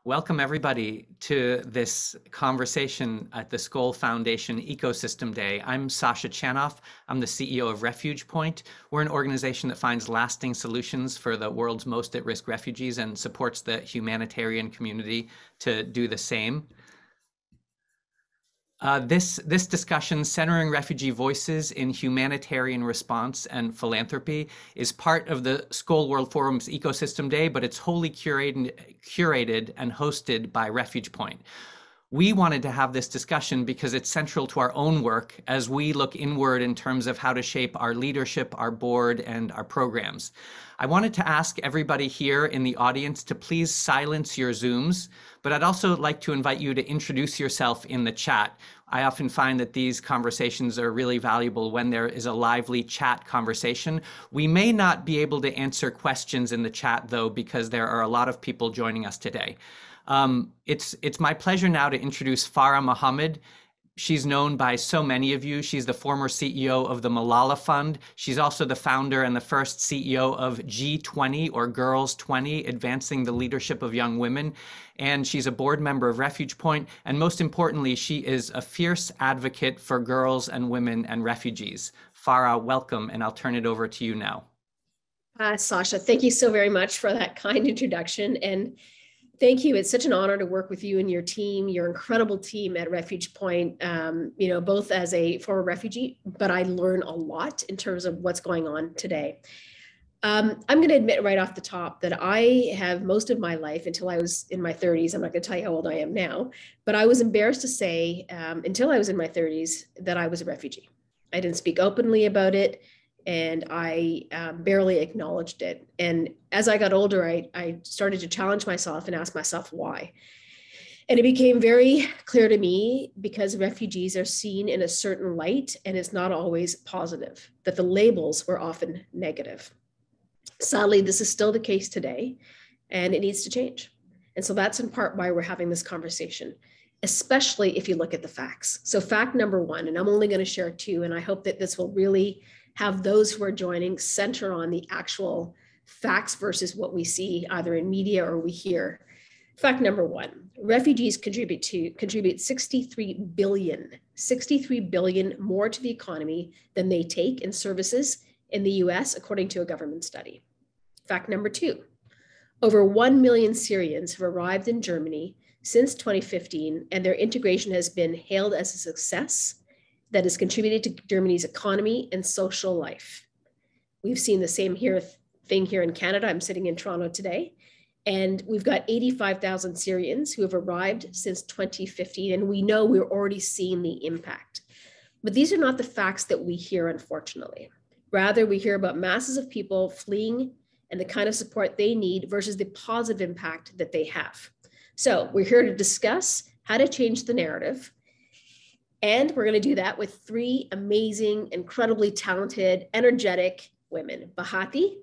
Welcome everybody to this conversation at the Skoll Foundation Ecosystem Day. I'm Sasha Chanoff. I'm the CEO of RefugePoint. We're an organization that finds lasting solutions for the world's most at-risk refugees and supports the humanitarian community to do the same. This discussion, centering refugee voices in humanitarian response and philanthropy, is part of the Skoll World Forum's Ecosystem Day, but it's wholly curated and hosted by RefugePoint. We wanted to have this discussion because it's central to our own work as we look inward in terms of how to shape our leadership, our board, and our programs. I wanted to ask everybody here in the audience to please silence your Zooms, but I'd also like to invite you to introduce yourself in the chat. I often find that these conversations are really valuable when there is a lively chat conversation. We may not be able to answer questions in the chat though, because there are a lot of people joining us today. It's my pleasure now to introduce Farah Muhammad. She's known by so many of you. She's the former CEO of the Malala Fund. She's also the founder and the first CEO of G20 or Girls 20, advancing the leadership of young women. And she's a board member of RefugePoint. And most importantly, she is a fierce advocate for girls and women and refugees. Farah, welcome, and I'll turn it over to you now. Sasha, thank you so very much for that kind introduction. And thank you. It's such an honor to work with you and your team, your incredible team at RefugePoint, you know, both as a former refugee, but I learn a lot in terms of what's going on today. I'm going to admit right off the top that I have most of my life until I was in my 30s. I'm not going to tell you how old I am now, but I was embarrassed to say until I was in my 30s that I was a refugee. I didn't speak openly about it. And I barely acknowledged it. And as I got older, I started to challenge myself and ask myself why. And it became very clear to me because refugees are seen in a certain light and it's not always positive, that the labels were often negative. Sadly, this is still the case today and it needs to change. And so that's in part why we're having this conversation, especially if you look at the facts. So fact number one, and I'm only going to share two, and I hope that this will really have those who are joining center on the actual facts versus what we see either in media or we hear. Fact number one, refugees contribute 63 billion more to the economy than they take in services in the US, according to a government study. Fact number two, over 1 million Syrians have arrived in Germany since 2015, and their integration has been hailed as a success that has contributed to Germany's economy and social life. We've seen the same thing here in Canada. I'm sitting in Toronto today, and we've got 85,000 Syrians who have arrived since 2015, and we know we're already seeing the impact. But these are not the facts that we hear, unfortunately. Rather, we hear about masses of people fleeing and the kind of support they need versus the positive impact that they have. So we're here to discuss how to change the narrative. And we're going to do that with three amazing, incredibly talented, energetic women, Bahati,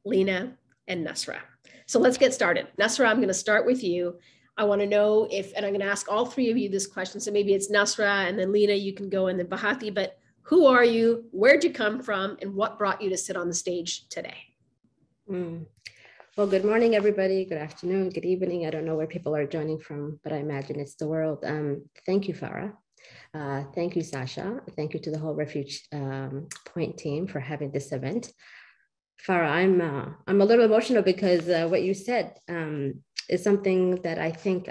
Lena, and Nasra. So let's get started. Nasra, I'm going to start with you. I want to know if, and I'm going to ask all three of you this question. So maybe it's Nasra and then Lena, you can go, and then Bahati, but who are you? Where'd you come from? And what brought you to sit on the stage today? Well, good morning, everybody. Good afternoon, good evening. I don't know where people are joining from, but I imagine it's the world. Thank you, Farah. Thank you, Sasha. Thank you to the whole RefugePoint team for having this event. Farah, I'm a little emotional because what you said is something that I think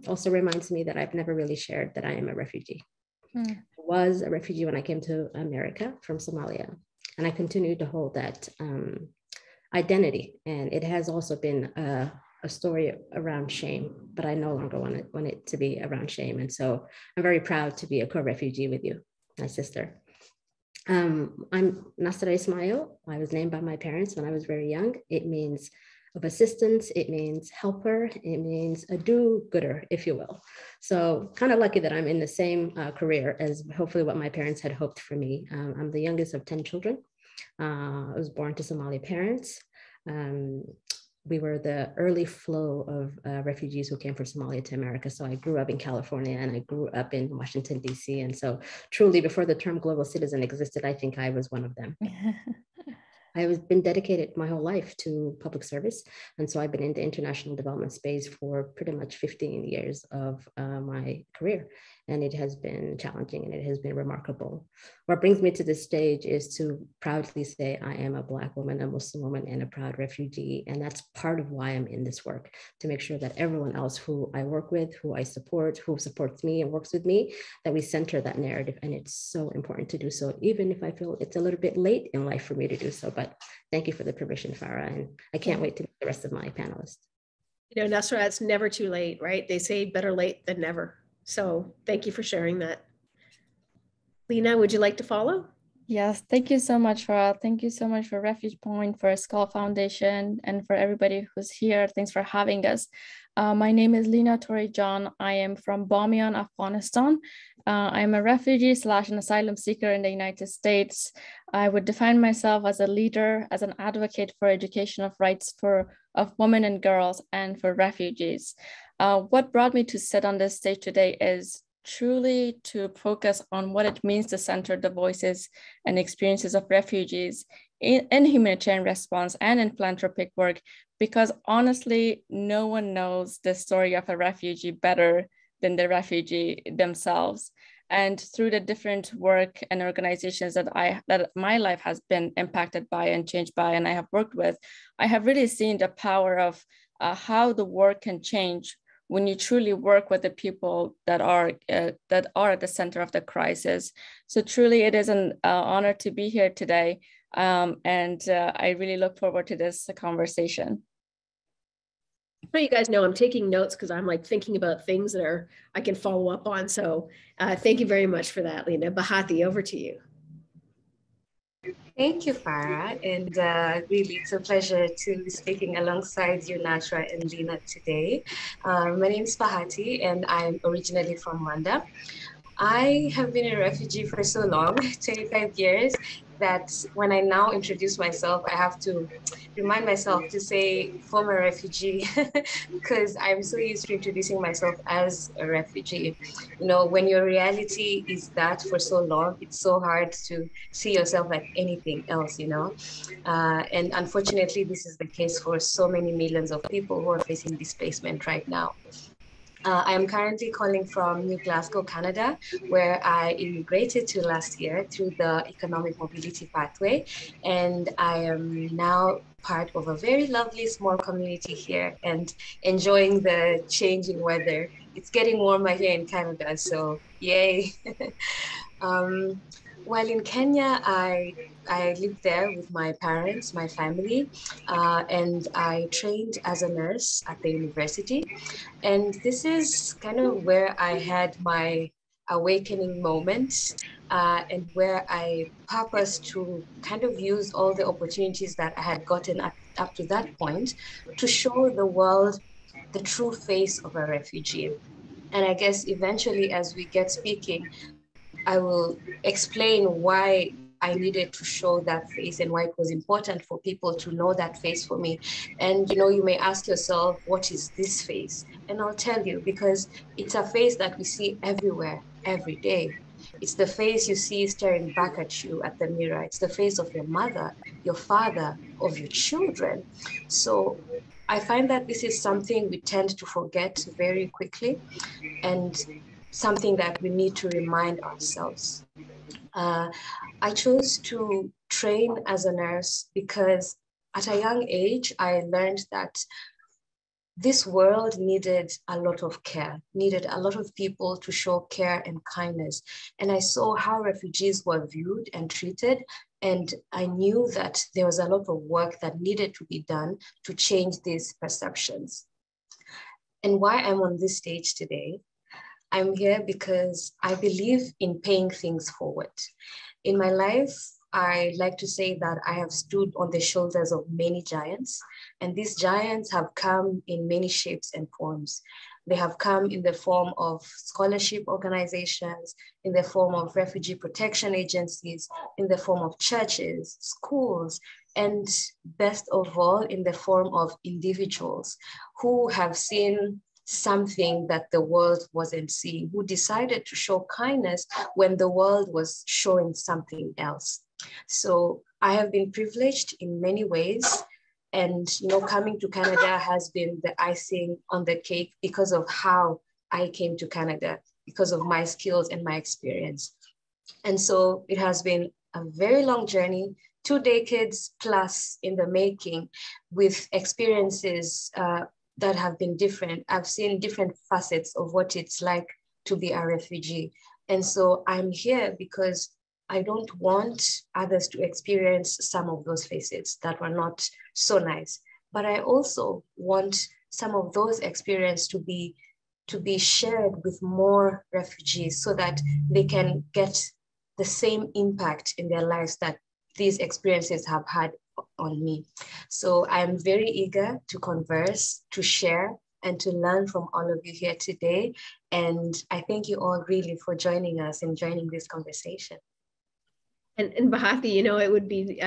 also reminds me that I've never really shared that I am a refugee. I was a refugee when I came to America from Somalia, and I continue to hold that identity. And it has also been a story around shame, but I no longer want it to be around shame. And so I'm very proud to be a co-refugee with you, my sister. I'm Nasra Ismail. I was named by my parents when I was very young. It means of assistance, it means helper, it means a do-gooder, if you will. So kind of lucky that I'm in the same career as hopefully what my parents had hoped for me. I'm the youngest of 10 children. I was born to Somali parents. We were the early flow of refugees who came from Somalia to America. So I grew up in California and I grew up in Washington, D.C. And so truly before the term global citizen existed, I think I was one of them. I've been dedicated my whole life to public service. And so I've been in the international development space for pretty much 15 years of my career. And it has been challenging and it has been remarkable. What brings me to this stage is to proudly say I am a Black woman, a Muslim woman, and a proud refugee. And that's part of why I'm in this work, to make sure that everyone else who I work with, who I support, who supports me and works with me, that we center that narrative. And it's so important to do so, even if I feel it's a little bit late in life for me to do so. But thank you for the permission, Farah. And I can't wait to meet the rest of my panelists. You know, Nasra, it's never too late, right? They say better late than never. So thank you for sharing that. Lena, would you like to follow? Yes, thank you so much, Farah. Thank you so much for RefugePoint, for Skoll Foundation, and for everybody who's here. Thanks for having us. My name is Lena Tori-John. I am from Bamiyan, Afghanistan. I'm a refugee / an asylum seeker in the United States. I would define myself as a leader, as an advocate for education of rights of women and girls and for refugees. What brought me to sit on this stage today is truly to focus on what it means to center the voices and experiences of refugees in humanitarian response and in philanthropic work, because honestly, no one knows the story of a refugee better than the refugee themselves. And through the different work and organizations that my life has been impacted by and changed by, and I have worked with, I have really seen the power of how the work can change when you truly work with the people that are at the center of the crisis. So truly, it is an honor to be here today, and I really look forward to this conversation. So you guys know I'm taking notes because I'm like thinking about things that I can follow up on. So thank you very much for that, Lena. Bahati, over to you. Thank you, Farah, and really it's a pleasure to be speaking alongside you, Nasra and Lena today. My name is Bahati, and I'm originally from Rwanda. I have been a refugee for so long, 25 years, that when I now introduce myself, I have to remind myself to say former refugee, because I'm so used to introducing myself as a refugee. You know, when your reality is that for so long, it's so hard to see yourself like anything else, you know. And unfortunately, this is the case for so many millions of people who are facing displacement right now. I am currently calling from New Glasgow, Canada, where I immigrated to last year through the economic mobility pathway. And I am now part of a very lovely small community here and enjoying the changing weather. It's getting warmer here in Canada, so yay. While in Kenya, I lived there with my parents, my family, and I trained as a nurse at the university. And this is kind of where I had my awakening moments and where I purposed to kind of use all the opportunities that I had gotten up to that point to show the world the true face of a refugee. And I guess eventually as we get speaking, I will explain why I needed to show that face and why it was important for people to know that face for me. And, you know, you may ask yourself, what is this face? And I'll tell you, because it's a face that we see everywhere, every day. It's the face you see staring back at you at the mirror. It's the face of your mother, your father, of your children. So I find that this is something we tend to forget very quickly, and something that we need to remind ourselves. I chose to train as a nurse because at a young age, I learned that this world needed a lot of care, needed a lot of people to show care and kindness. And I saw how refugees were viewed and treated. And I knew that there was a lot of work that needed to be done to change these perceptions. And why I'm on this stage today, I'm here because I believe in paying things forward. In my life, I like to say that I have stood on the shoulders of many giants, and these giants have come in many shapes and forms. They have come in the form of scholarship organizations, in the form of refugee protection agencies, in the form of churches, schools, and best of all, in the form of individuals who have seen something that the world wasn't seeing, who decided to show kindness when the world was showing something else. So I have been privileged in many ways. And, coming to Canada has been the icing on the cake because of how I came to Canada, because of my skills and my experience. And so it has been a very long journey, 2 decades plus in the making, with experiences that have been different. I've seen different facets of what it's like to be a refugee. And so I'm here because I don't want others to experience some of those facets that were not so nice. But I also want some of those experiences to be shared with more refugees so that they can get the same impact in their lives that these experiences have had on me. So I'm very eager to converse, to share, and to learn from all of you here today. And I thank you all really for joining us and joining this conversation. And Bahati, it would be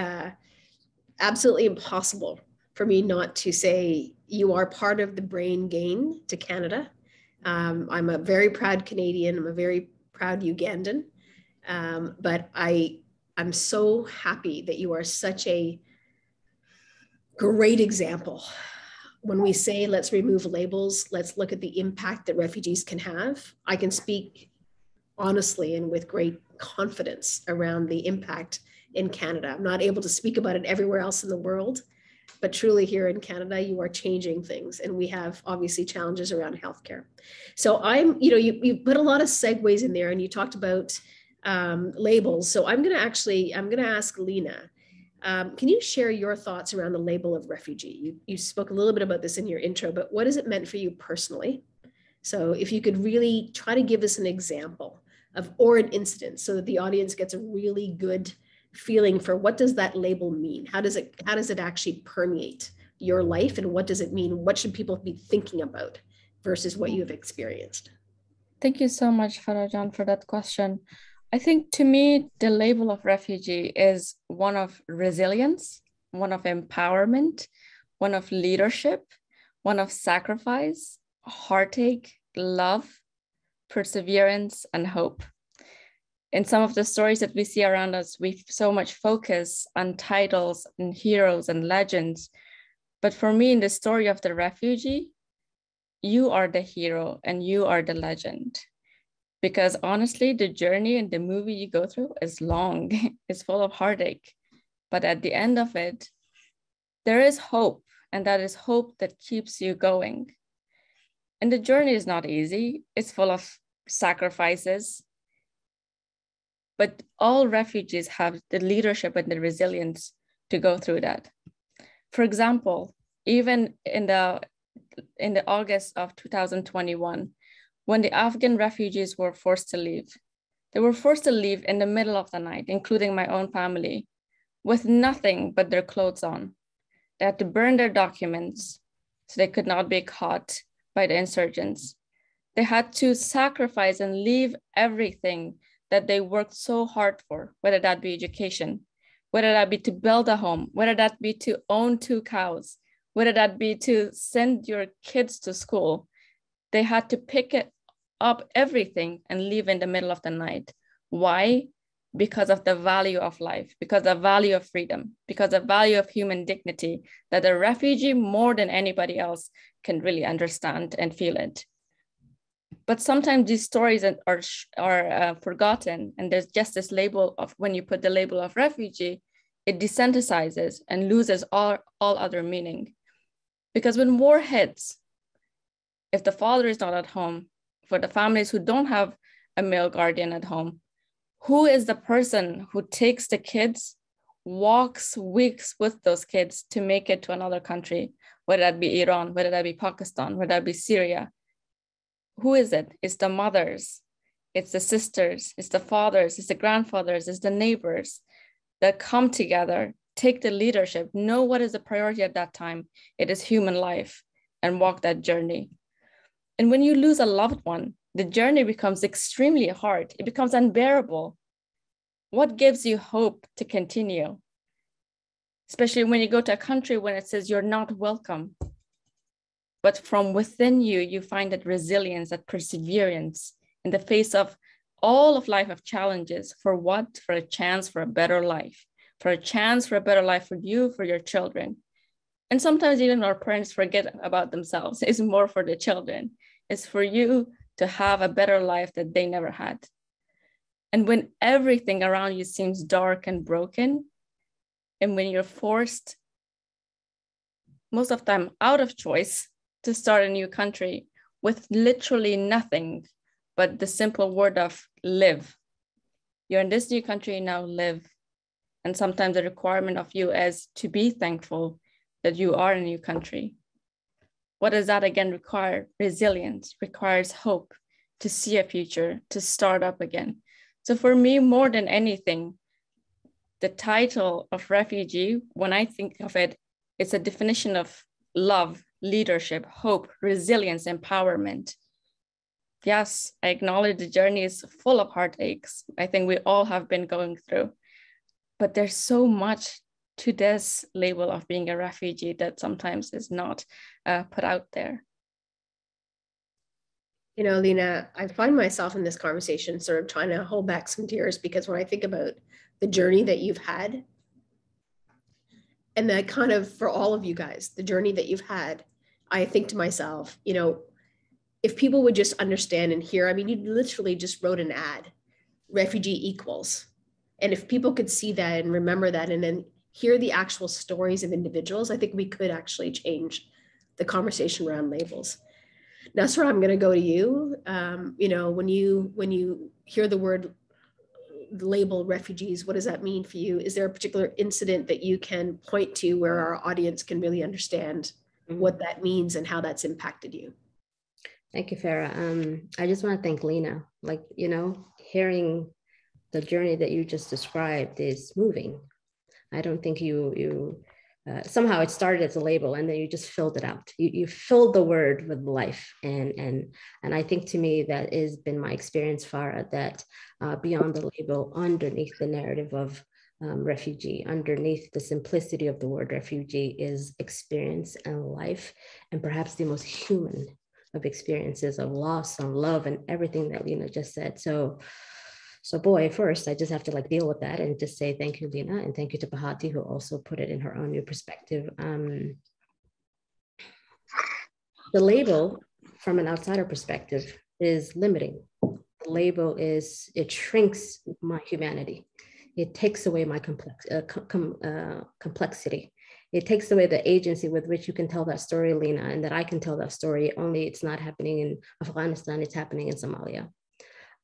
absolutely impossible for me not to say you are part of the brain gain to Canada. I'm a very proud Canadian. I'm a very proud Ugandan. But I'm so happy that you are such a great example. When we say, let's remove labels, let's look at the impact that refugees can have. I can speak honestly and with great confidence around the impact in Canada. I'm not able to speak about it everywhere else in the world, but truly here in Canada, you are changing things. And we have obviously challenges around healthcare. So you put a lot of segues in there and you talked about labels. So I'm going to ask Lena, can you share your thoughts around the label of refugee? You spoke a little bit about this in your intro, but what has it meant for you personally? So if you could really try to give us an example or an incident so that the audience gets a really good feeling for what does that label mean? How does it actually permeate your life, and what does it mean? What should people be thinking about versus what you have experienced? Thank you so much, Farah John, for that question. I think to me, the label of refugee is one of resilience, one of empowerment, one of leadership, one of sacrifice, heartache, love, perseverance, and hope. In some of the stories that we see around us, we so much focus on titles and heroes and legends. But for me, in the story of the refugee, you are the hero and you are the legend. Because honestly, the journey and the movie you go through is long, it's full of heartache. But at the end of it, there is hope, and that is hope that keeps you going. And the journey is not easy, it's full of sacrifices. But all refugees have the leadership and the resilience to go through that. For example, even in the August of 2021, when the Afghan refugees were forced to leave, they were forced to leave in the middle of the night, including my own family, with nothing but their clothes on. They had to burn their documents so they could not be caught by the insurgents. They had to sacrifice and leave everything that they worked so hard for, whether that be education, whether that be to build a home, whether that be to own 2 cows, whether that be to send your kids to school. They had to pick it up everything and leave in the middle of the night. Why? Because of the value of life, because the value of freedom, because the value of human dignity that a refugee more than anybody else can really understand and feel it. But sometimes these stories are forgotten, and there's just this label of, when you put the label of refugee, it desensitizes and loses all other meaning. Because when war hits, if the father is not at home, for the families who don't have a male guardian at home, who is the person who takes the kids, walks weeks with those kids to make it to another country, whether that be Iran, whether that be Pakistan, whether that be Syria? Who is it? It's the mothers, it's the sisters, it's the fathers, it's the grandfathers, it's the neighbors that come together, take the leadership, know what is the priority at that time. It is human life, and walk that journey. And when you lose a loved one, the journey becomes extremely hard. It becomes unbearable. What gives you hope to continue? Especially when you go to a country when it says you're not welcome. But from within you, you find that resilience, that perseverance in the face of all of life have challenges. For what? For a chance for a better life, for a chance for a better life for you, for your children. And sometimes even our parents forget about themselves. It's more for the children. It's for you to have a better life that they never had. And when everything around you seems dark and broken, and when you're forced, most of the time out of choice, to start a new country with literally nothing but the simple word of live. You're in this new country, now live. And sometimes the requirement of you is to be thankful that you are in a new country. What does that again require? Resilience, requires hope, to see a future, to start up again. So for me, more than anything, the title of refugee, when I think of it, it's a definition of love, leadership, hope, resilience, empowerment. Yes, I acknowledge the journey is full of heartaches. I think we all have been going through, but there's so much to this label of being a refugee that sometimes is not put out there. You know, Lena, I find myself in this conversation sort of trying to hold back some tears, because when I think about the journey that you've had, and that kind of, for all of you guys, the journey that you've had, I think to myself, you know, if people would just understand and hear, I mean, you literally just wrote an ad, refugee equals. And if people could see that and remember that, and then hear the actual stories of individuals, I think we could actually change the conversation around labels. Nasra, I'm going to go to you. You know, when you hear the word label refugees, what does that mean for you? Is there a particular incident that you can point to where our audience can really understand what that means and how that's impacted you? Thank you, Farah. I just want to thank Lena. Like, you know, hearing the journey that you just described is moving. I don't think somehow it started as a label and then you just filled it out. You filled the word with life. And I think, to me, that has been my experience, Farah, that beyond the label, underneath the narrative of refugee, underneath the simplicity of the word refugee, is experience and life, and perhaps the most human of experiences of loss and love and everything that Lena just said. So boy, first, I just have to deal with that and just say thank you, Lena, and thank you to Bahati, who also put it in her own new perspective. The label, from an outsider perspective, is limiting. The label it shrinks my humanity. It takes away my complexity. It takes away the agency with which you can tell that story, Lena, and that I can tell that story, only it's not happening in Afghanistan, it's happening in Somalia.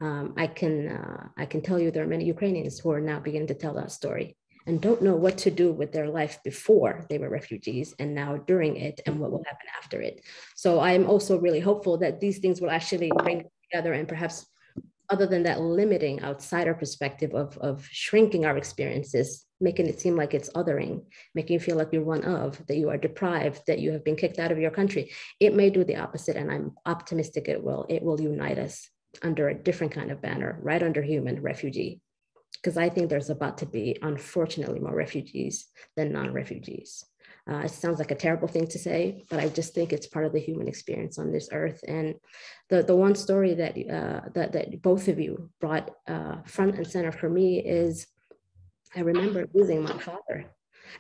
I can tell you there are many Ukrainians who are now beginning to tell that story and don't know what to do with their life before they were refugees and now during it, and what will happen after it. So I'm also really hopeful that these things will actually bring together, and perhaps, other than that limiting outsider perspective of shrinking our experiences, making it seem like it's othering, making you feel like you're one of, that you are deprived, that you have been kicked out of your country, it may do the opposite, and I'm optimistic it will unite us under a different kind of banner, right under human refugee, because I think there's about to be, unfortunately, more refugees than non-refugees. It sounds like a terrible thing to say, but I just think it's part of the human experience on this earth. And the one story that both of you brought front and center for me is, I remember losing my father.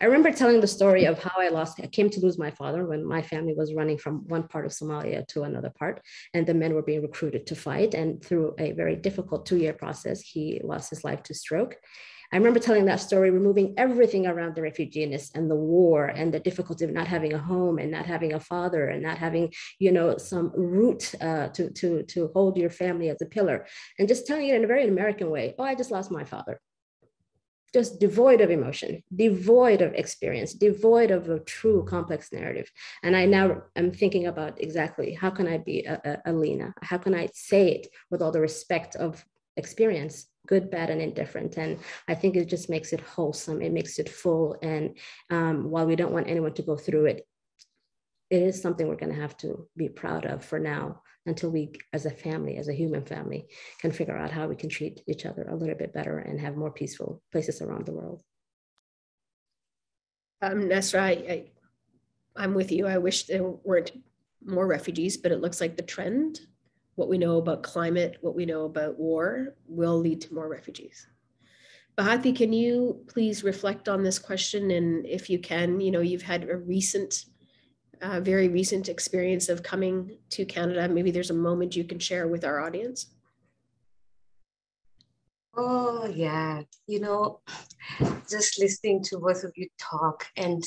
I remember telling the story of how I came to lose my father when my family was running from one part of Somalia to another part, and the men were being recruited to fight. And through a very difficult 2-year process, he lost his life to stroke. I remember telling that story, removing everything around the refuginess and the war and the difficulty of not having a home and not having a father and not having, some root to hold your family as a pillar, and just telling it in a very American way. Oh, I just lost my father. Just devoid of emotion, devoid of experience, devoid of a true complex narrative. And I now am thinking about exactly how can I be a Lena? How can I say it with all the respect of experience, good, bad, and indifferent? And I think it just makes it wholesome. It makes it full. And while we don't want anyone to go through it, it is something we're going to have to be proud of for now, until we, as a family, as a human family, can figure out how we can treat each other a little bit better and have more peaceful places around the world. Nasra, I'm with you. I wish there weren't more refugees, but it looks like the trend what we know about climate, what we know about war, will lead to more refugees. Bahati, can you please reflect on this question? And if you can, you've had a very recent experience of coming to Canada. Maybe there's a moment you can share with our audience. Oh, yeah. Just listening to both of you talk and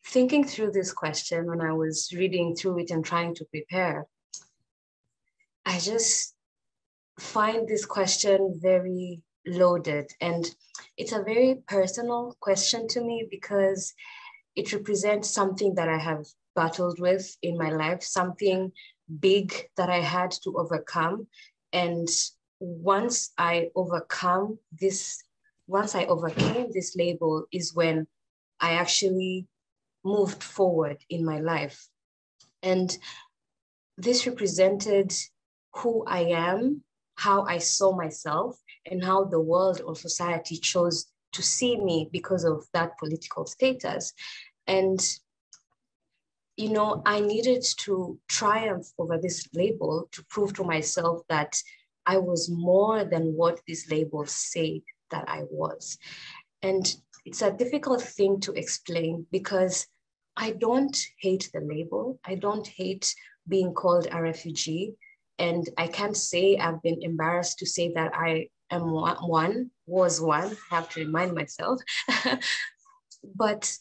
thinking through this question when I was reading through it and trying to prepare, I just find this question very loaded. And it's a very personal question to me because it represents something that I have battled with in my life, something big that I had to overcome. And once I overcame this label is when I actually moved forward in my life. And this represented who I am, how I saw myself, and how the world or society chose to see me because of that political status. And, I needed to triumph over this label to prove to myself that I was more than what this label said that I was. And it's a difficult thing to explain because I don't hate the label. I don't hate being called a refugee. And I can't say I've been embarrassed to say that I am was one. I have to remind myself. But,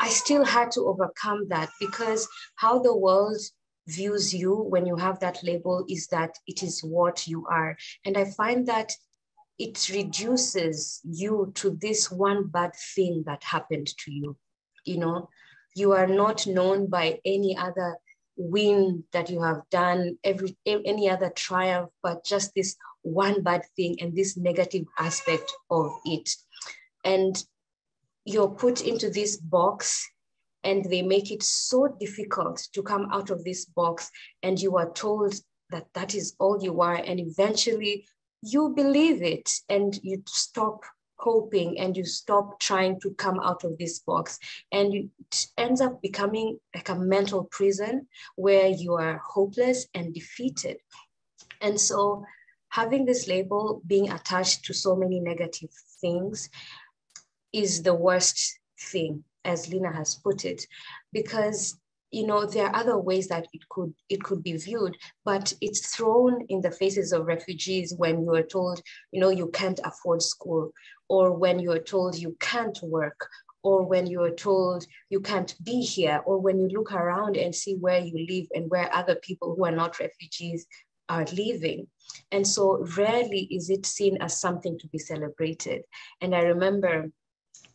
I still had to overcome that because how the world views you when you have that label is that it is what you are. And I find that it reduces you to this one bad thing that happened to you. You are not known by any other win that you have done, any other triumph, but just this one bad thing and this negative aspect of it. And you're put into this box and they make it so difficult to come out of this box, and you are told that that is all you are, and eventually you believe it and you stop hoping and you stop trying to come out of this box, and it ends up becoming like a mental prison where you are hopeless and defeated. And so having this label being attached to so many negative things is the worst thing, as Lina has put it, because there are other ways that it could be viewed, but it's thrown in the faces of refugees when you are told, you can't afford school, or when you are told you can't work, or when you are told you can't be here, or when you look around and see where you live and where other people who are not refugees are living. And so rarely is it seen as something to be celebrated. And I remember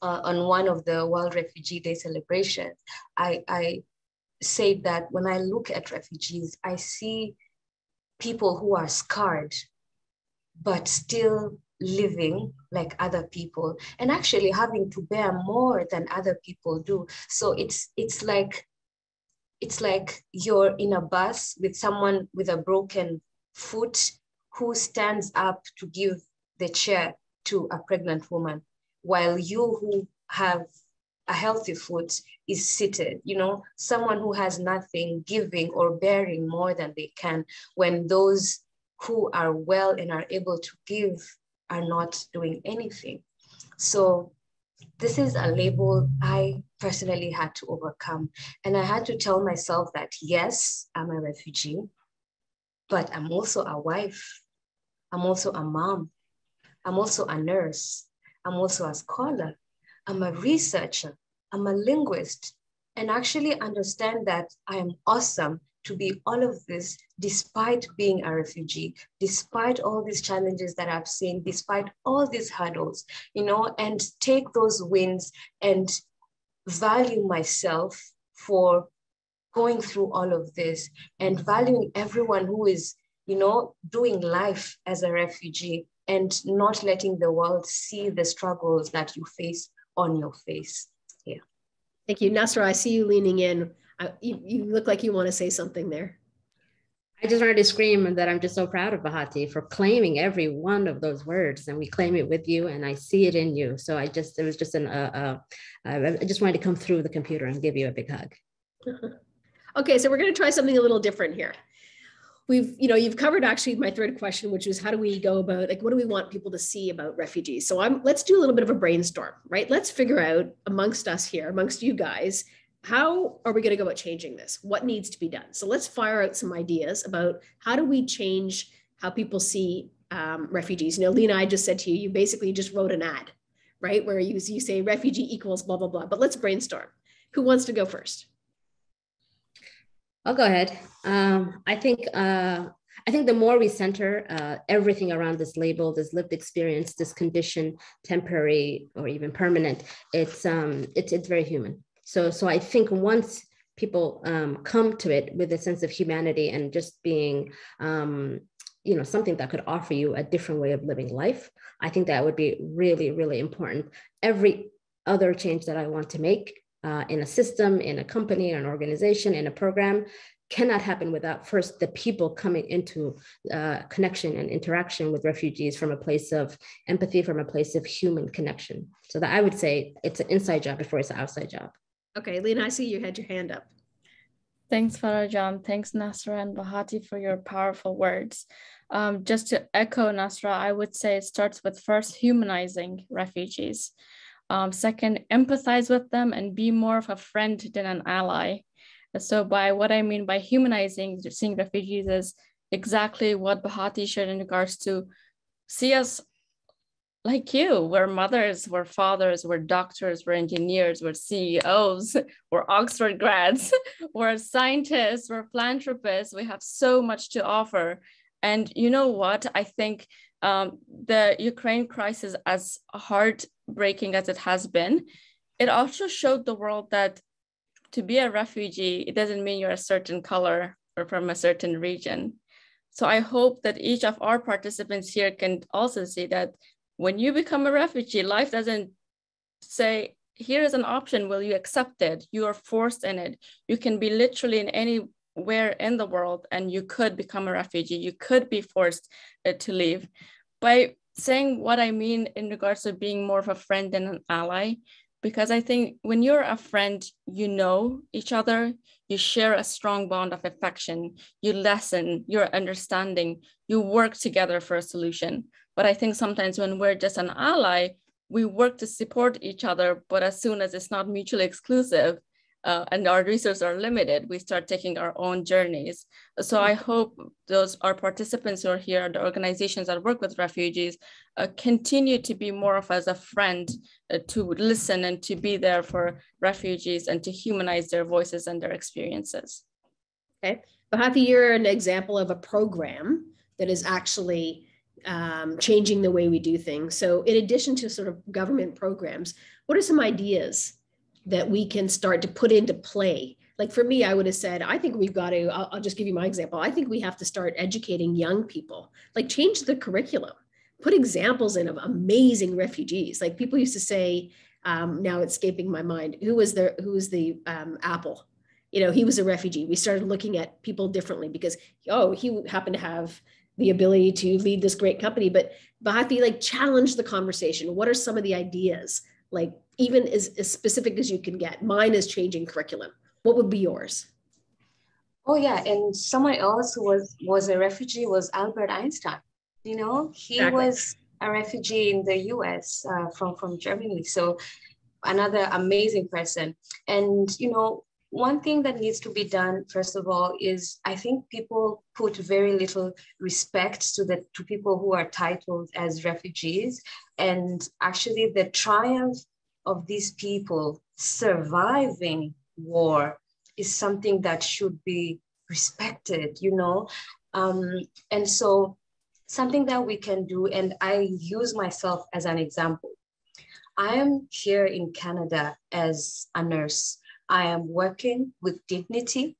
on one of the World Refugee Day celebrations, I said that when I look at refugees, I see people who are scarred, but still living like other people and actually having to bear more than other people do. So it's like you're in a bus with someone with a broken foot who stands up to give the chair to a pregnant woman, while you who have a healthy foot is seated, someone who has nothing giving or bearing more than they can, when those who are well and are able to give are not doing anything. So this is a label I personally had to overcome. And I had to tell myself that, yes, I'm a refugee, but I'm also a wife. I'm also a mom. I'm also a nurse. I'm also a scholar. I'm a researcher. I'm a linguist. And actually understand that I am awesome to be all of this despite being a refugee, despite all these challenges that I've seen, despite all these hurdles, and take those wins and value myself for going through all of this, and valuing everyone who is, doing life as a refugee, and not letting the world see the struggles that you face on your face. Yeah. Thank you. Nasra, I see you leaning in. You look like you want to say something there. I just wanted to scream that I'm just so proud of Bahati for claiming every one of those words, and we claim it with you, and I see it in you. So I just wanted to come through the computer and give you a big hug. Okay, so we're going to try something a little different here. You've covered actually my third question, which was how do we go about, like, what do we want people to see about refugees? So let's do a little bit of a brainstorm, right? Let's figure out amongst us here, amongst you guys, how are we going to go about changing this? What needs to be done? So let's fire out some ideas about how do we change how people see refugees. Lena, I just said to you, you basically just wrote an ad, right? Where you say refugee equals blah, blah, blah, but let's brainstorm. Who wants to go first? I'll go ahead. I think the more we center everything around this label, this lived experience, this condition, temporary or even permanent, it's very human. So I think once people come to it with a sense of humanity and just being, something that could offer you a different way of living life, I think that would be really, really important. Every other change that I want to make in a system, in a company, an organization, in a program, cannot happen without first the people coming into connection and interaction with refugees from a place of empathy, from a place of human connection. So that I would say it's an inside job before it's an outside job. Okay, Lena, I see you had your hand up. Thanks, Farah John. Thanks, Nasra and Bahati, for your powerful words. Just to echo Nasra, I would say it starts with first humanizing refugees. Second, empathize with them and be more of a friend than an ally. So by what I mean by humanizing, seeing refugees is exactly what Bahati shared in regards to see us like you. We're mothers, we're fathers, we're doctors, we're engineers, we're CEOs, we're Oxford grads, we're scientists, we're philanthropists. We have so much to offer. And you know what? I think the Ukraine crisis, as heartbreaking as it has been, it also showed the world that to be a refugee, it doesn't mean you're a certain color or from a certain region. So I hope that each of our participants here can also see that when you become a refugee, life doesn't say, here is an option, will you accept it? You are forced in it. You can be literally in anywhere in the world and you could become a refugee. You could be forced to leave. By saying what I mean in regards to being more of a friend than an ally, because I think when you're a friend, you know each other, you share a strong bond of affection, you listen, you're understanding, you work together for a solution. But I think sometimes when we're just an ally, we work to support each other, but as soon as it's not mutually exclusive and our resources are limited, we start taking our own journeys. So I hope our participants who are here, the organizations that work with refugees, continue to be more of as a friend, to listen and to be there for refugees and to humanize their voices and their experiences. Okay, Bahati, you're an example of a program that is actually changing the way we do things. So in addition to sort of government programs, what are some ideas that we can start to put into play? Like for me, I would have said, I think we've got to, I'll just give you my example. I think we have to start educating young people, like change the curriculum, put examples in of amazing refugees. Like people used to say, now it's escaping my mind, who was the Apple? He was a refugee. We started looking at people differently because, he happened to have the ability to lead this great company. But Bahati, like challenge the conversation. What are some of the ideas? Like even as specific as you can get. Mine is changing curriculum. What would be yours? Oh yeah, and someone else who was a refugee was Albert Einstein. He exactly. Was a refugee in the US from Germany. So another amazing person. And one thing that needs to be done, first of all, is I think people put very little respect to people who are titled as refugees. And actually the triumph of these people surviving war is something that should be respected, And so something that we can do, and I use myself as an example. I am here in Canada as a nurse. I am working with dignity.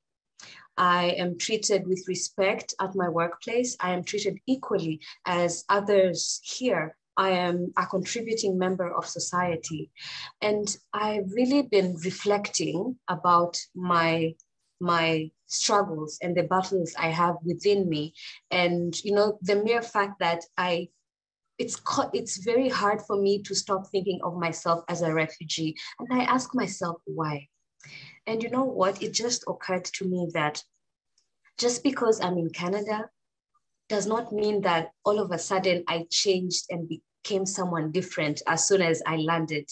I am treated with respect at my workplace. I am treated equally as others here. I am a contributing member of society. And I've really been reflecting about my struggles and the battles I have within me. And, the mere fact that it's very hard for me to stop thinking of myself as a refugee. And I ask myself, why? And you know what? It just occurred to me that just because I'm in Canada does not mean that all of a sudden I changed and became someone different as soon as I landed,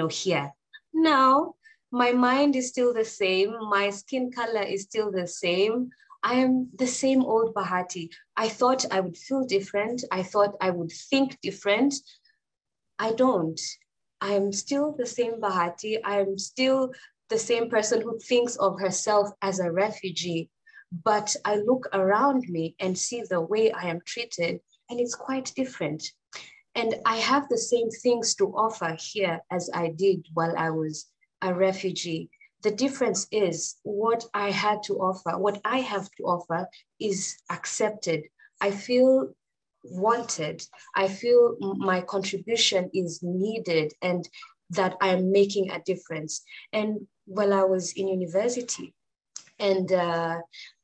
here. No, my mind is still the same. My skin color is still the same. I am the same old Bahati. I thought I would feel different. I thought I would think different. I don't. I am still the same Bahati. I am still the same person who thinks of herself as a refugee. But I look around me and see the way I am treated, and it's quite different. And I have the same things to offer here as I did while I was a refugee. The difference is what I had to offer, what I have to offer is accepted. I feel wanted. I feel my contribution is needed and that I'm making a difference. And while I was in university, and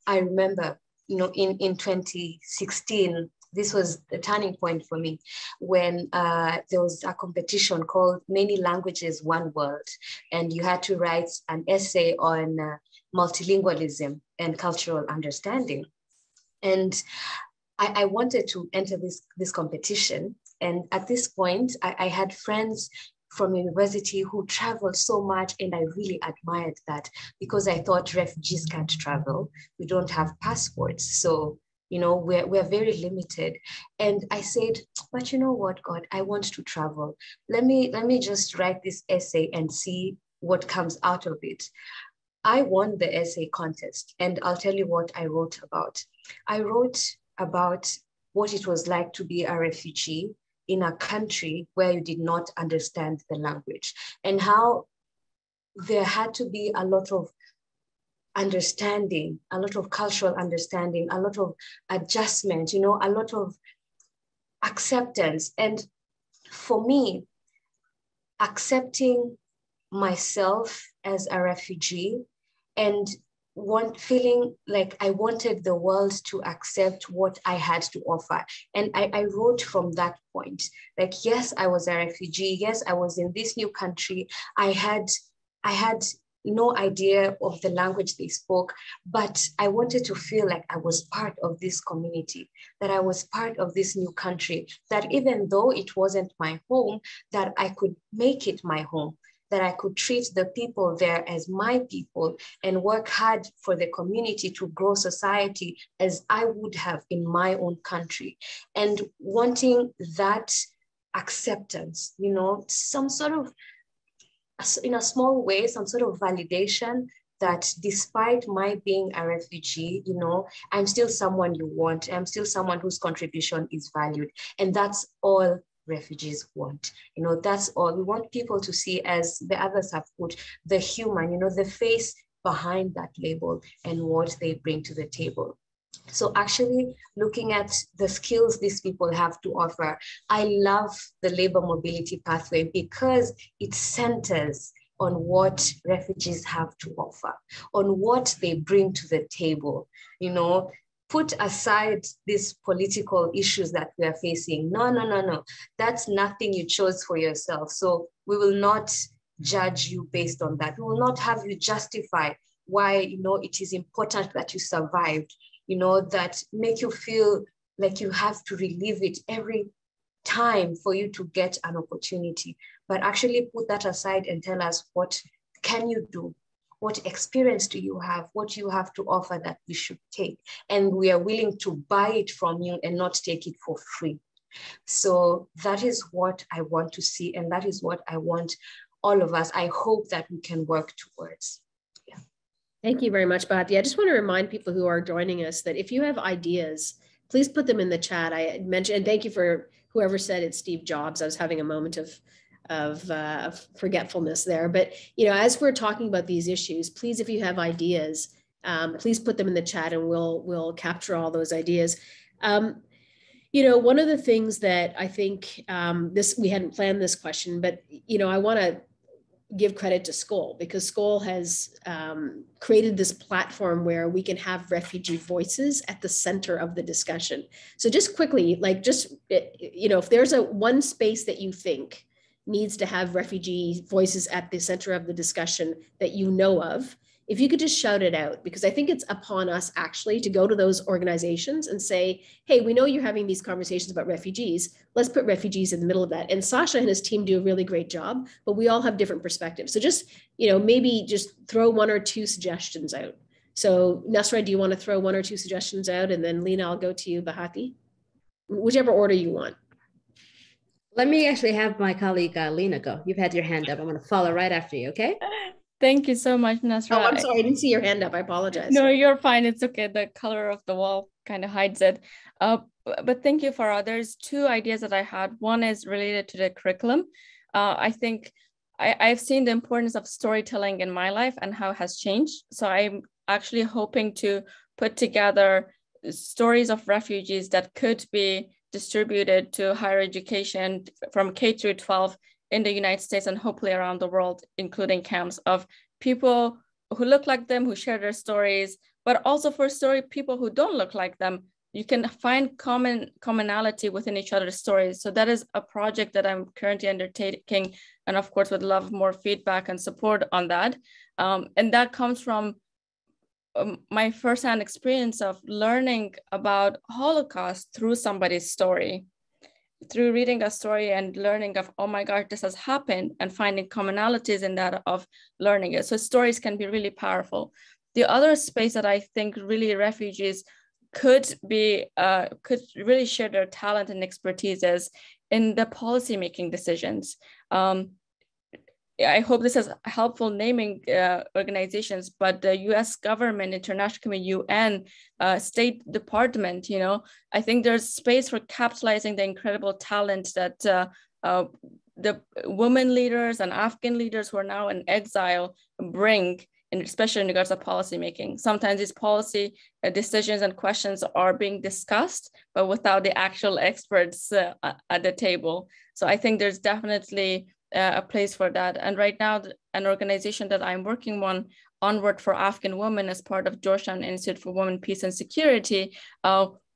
I remember, in 2016, this was the turning point for me when there was a competition called Many Languages, One World. And you had to write an essay on multilingualism and cultural understanding. And I wanted to enter this competition. And at this point, I had friends from university who traveled so much, and I really admired that because I thought refugees can't travel. We don't have passports, so we're very limited. And I said, but you know what, God, I want to travel. Let me just write this essay and see what comes out of it. I won the essay contest, and I'll tell you what I wrote about. I wrote about what it was like to be a refugee in a country where you did not understand the language, and how there had to be a lot of understanding, a lot of cultural understanding, a lot of adjustment, a lot of acceptance. And for me, accepting myself as a refugee and feeling like I wanted the world to accept what I had to offer. And I wrote from that point, like, yes, I was a refugee. Yes, I was in this new country. I had no idea of the language they spoke, but I wanted to feel like I was part of this community, that I was part of this new country, that even though it wasn't my home, that I could make it my home, that I could treat the people there as my people and work hard for the community to grow society as I would have in my own country. And wanting that acceptance, some sort of, in a small way, some sort of validation that despite my being a refugee, I'm still someone you want. I'm still someone whose contribution is valued. And that's all refugees want. That's all. We want people to see, as the others have put, the human, the face behind that label and what they bring to the table. So actually looking at the skills these people have to offer, I love the labor mobility pathway because it centers on what refugees have to offer, on what they bring to the table. Put aside these political issues that we are facing. No. That's nothing you chose for yourself. So we will not judge you based on that. We will not have you justify why, it is important that you survived, that make you feel like you have to relive it every time for you to get an opportunity. But actually put that aside and tell us, what can you do? What experience do you have? What you have to offer that we should take? And we are willing to buy it from you and not take it for free. So that is what I want to see. And that is what I want all of us. I hope that we can work towards. Yeah. Thank you very much, Bhatti. I just want to remind people who are joining us that if you have ideas, please put them in the chat. I mentioned, and thank you for whoever said it's Steve Jobs. I was having a moment of forgetfulness there. But, as we're talking about these issues, please, if you have ideas, please put them in the chat and we'll capture all those ideas. One of the things that I think we hadn't planned this question, but, I want to give credit to Skoll, because Skoll has created this platform where we can have refugee voices at the center of the discussion. So just quickly, if there's one space that you think needs to have refugee voices at the center of the discussion that you know of, if you could just shout it out, because I think it's upon us actually to go to those organizations and say, hey, we know you're having these conversations about refugees. Let's put refugees in the middle of that. And Sasha and his team do a really great job, but we all have different perspectives. So just, maybe just throw 1 or 2 suggestions out. So Nasra, do you want to throw 1 or 2 suggestions out? And then Lena, I'll go to you, Bahati, whichever order you want. Let me actually have my colleague Lena go. You've had your hand up. I'm going to follow right after you, okay? Thank you so much, Nasra. Oh, I'm sorry. I didn't see your hand up. I apologize. No, you're fine. It's okay. The color of the wall kind of hides it. But thank you, Farah. There's 2 ideas that I had. One is related to the curriculum. I think I've seen the importance of storytelling in my life and how it has changed. So I'm actually hoping to put together stories of refugees that could be distributed to higher education from K through 12 in the United States and hopefully around the world, including camps of people who look like them, who share their stories, but also for people who don't look like them. You can find commonality within each other's stories. So that is a project that I'm currently undertaking, and of course would love more feedback and support on that. And that comes from my firsthand experience of learning about Holocaust through somebody's story, through reading a story and learning of, oh my God, this has happened, and finding commonalities in that of learning it. So stories can be really powerful. The other space that I think really refugees could really share their talent and expertise is in the policymaking decisions. I hope this is helpful naming organizations, but the US government, international community, UN, State Department, I think there's space for capitalizing the incredible talent that the women leaders and Afghan leaders who are now in exile bring, especially in regards to policymaking. Sometimes these policy decisions and questions are being discussed, but without the actual experts at the table. So I think there's definitely a place for that. And right now, an organization that I'm working on, Onward for Afghan Women, as part of Georgetown Institute for Women, Peace and Security,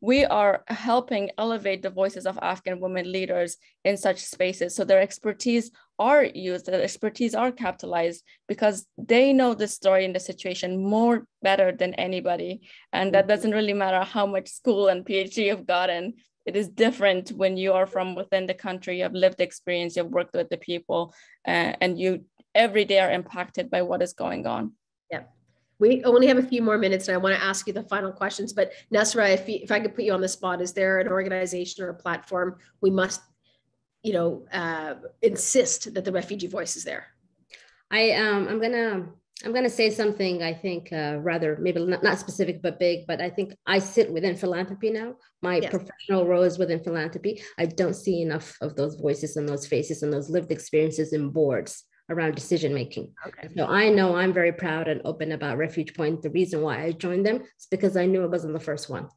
we are helping elevate the voices of Afghan women leaders in such spaces. So their expertise are used, their expertise are capitalized, because they know the story and the situation more better than anybody. And that doesn't really matter how much school and PhD you've gotten. It is different when you are from within the country, you have lived experience, you've worked with the people, and you every day are impacted by what is going on. Yeah. We only have a few more minutes and I want to ask you the final questions, but Nasra, if I could put you on the spot, is there an organization or a platform we must, insist that the refugee voice is there? I'm gonna say something, I think, rather maybe not specific, but big, but I think I sit within philanthropy now. My professional role is within philanthropy. I don't see enough of those voices and those faces and those lived experiences in boards around decision-making. Okay. So I know I'm very proud and open about RefugePoint. The reason why I joined them is because I knew I wasn't the first one.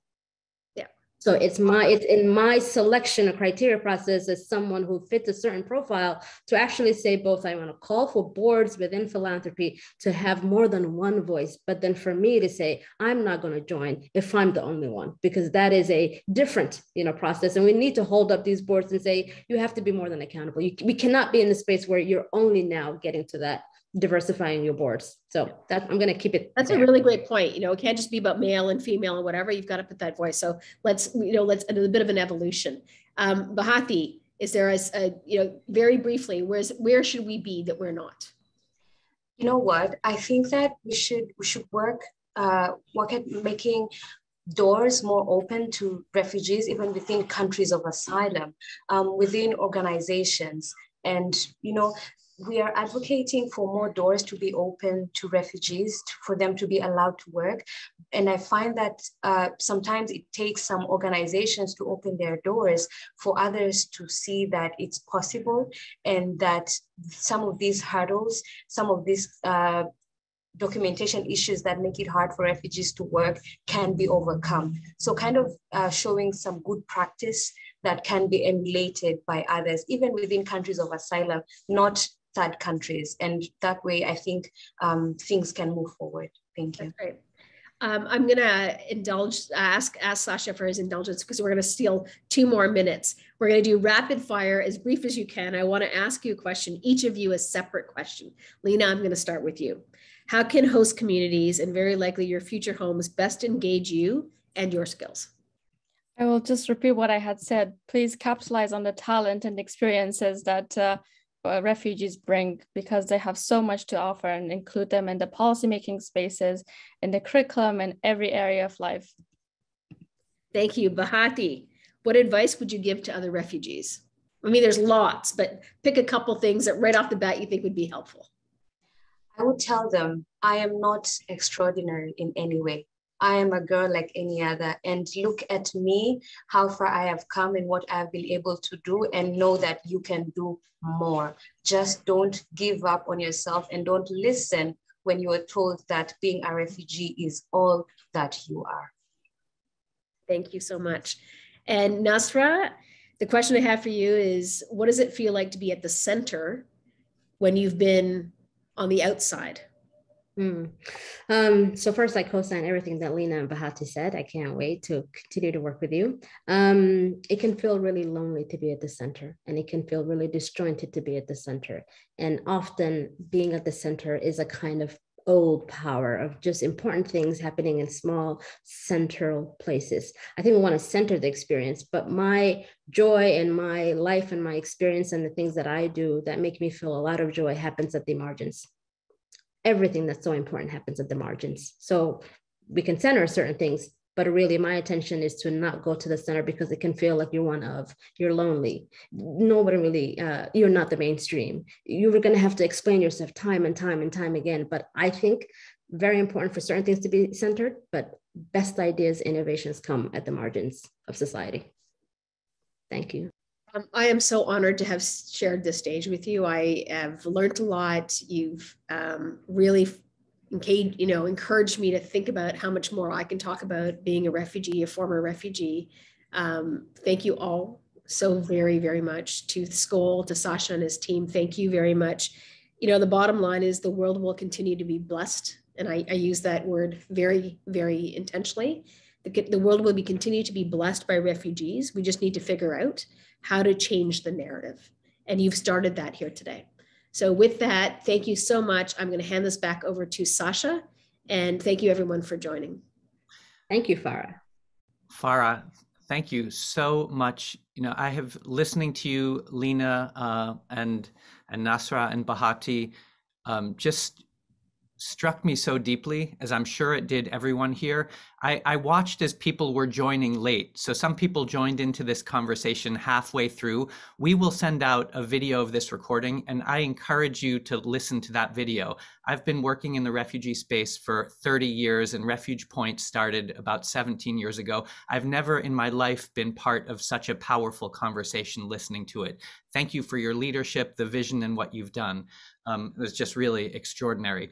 So it's in my selection of criteria process as someone who fits a certain profile to actually say both, I want to call for boards within philanthropy to have more than one voice, but then for me to say, I'm not going to join if I'm the only one, because that is a different, process. And we need to hold up these boards and say, you have to be more than accountable. We cannot be in a space where you're only now getting to that, diversifying your boards. So that I'm going to keep it. That's a really great point. It can't just be about male and female and whatever. You've got to put that voice. So let's a bit of an evolution. Bahati, is there very briefly, where should we be that we're not? You know what? I think that we should work at making doors more open to refugees, even within countries of asylum, within organizations, and we are advocating for more doors to be open to refugees, for them to be allowed to work. And I find that sometimes it takes some organizations to open their doors for others to see that it's possible, and that some of these hurdles, some of these documentation issues that make it hard for refugees to work can be overcome. So kind of showing some good practice that can be emulated by others, even within countries of asylum, not third countries. And that way, I think things can move forward. Thank you. That's great. I'm going to ask Sasha for his indulgence because we're going to steal 2 more minutes. We're going to do rapid fire, as brief as you can. I want to ask you a question, each of you a separate question. Lena, I'm going to start with you. How can host communities and very likely your future homes best engage you and your skills? I will just repeat what I had said. Please capitalize on the talent and experiences that refugees bring, because they have so much to offer, and include them in the policymaking spaces, in the curriculum, and every area of life. Thank you. Bahati, what advice would you give to other refugees? I mean, there's lots, but pick a couple things that right off the bat you think would be helpful. I would tell them, I am not extraordinary in any way. I am a girl like any other, and look at me, how far I have come and what I've been able to do, and know that you can do more. Just don't give up on yourself, and don't listen when you are told that being a refugee is all that you are. Thank you so much. And Nasra, the question I have for you is, what does it feel like to be at the center when you've been on the outside? So first, I co-sign everything that Lena and Bahati said. I can't wait to continue to work with you. It can feel really lonely to be at the center, and it can feel really disjointed to be at the center. And often being at the center is a kind of old power of just important things happening in small central places. I think we want to center the experience, but my joy and my life and my experience and the things that I do that make me feel a lot of joy happens at the margins. Everything that's so important happens at the margins. So we can center certain things, but really my attention is to not go to the center, because it can feel like you're lonely. Nobody really, you're not the mainstream. You're going to have to explain yourself time and time and time again. But I think very important for certain things to be centered, but best ideas, innovations come at the margins of society. Thank you. I am so honored to have shared this stage with you. I have learned a lot. You've really encouraged me to think about how much more I can talk about being a refugee, a former refugee. Thank you all so very, very much. To Skoll, to Sasha and his team, thank you very much. The bottom line is the world will continue to be blessed. And I use that word very, very intentionally. The world will continue to be blessed by refugees. We just need to figure out how to change the narrative. And you've started that here today. So with that, thank you so much. I'm going to hand this back over to Sasha, and thank you everyone for joining. Thank you, Farah. Farah, thank you so much. I have listening to you, Lena, and Nasra and Bahati, just struck me so deeply, as I'm sure it did everyone here. I watched as people were joining late. So some people joined into this conversation halfway through. We will send out a video of this recording, and I encourage you to listen to that video. I've been working in the refugee space for 30 years, and RefugePoint started about 17 years ago. I've never in my life been part of such a powerful conversation listening to it. Thank you for your leadership, the vision, and what you've done. It was just really extraordinary.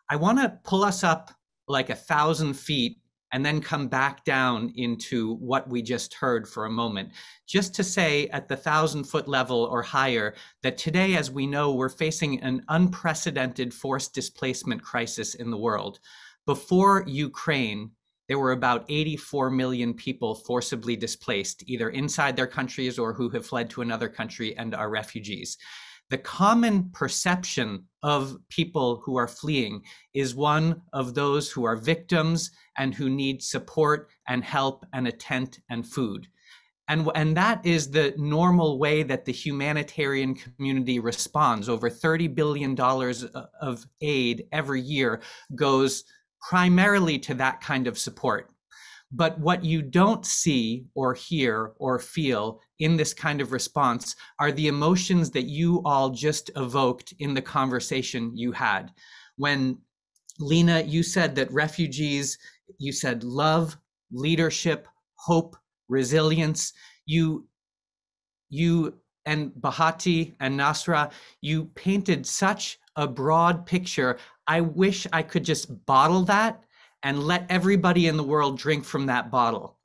I want to pull us up like 1,000 feet and then come back down into what we just heard for a moment, just to say at the 1,000-foot level or higher that today, as we know, we're facing an unprecedented forced displacement crisis in the world. Before Ukraine, there were about 84 million people forcibly displaced, either inside their countries or who have fled to another country and are refugees. The common perception of people who are fleeing is one of those who are victims and who need support and help and a tent and food. And that is the normal way that the humanitarian community responds. Over $30 billion of aid every year goes primarily to that kind of support. But what you don't see or hear or feel in this kind of response are the emotions that you all just evoked in the conversation you had. When Lena, you said that refugees, you said love, leadership, hope, resilience. You and Bahati and Nasra, you painted such a broad picture. I wish I could just bottle that and let everybody in the world drink from that bottle.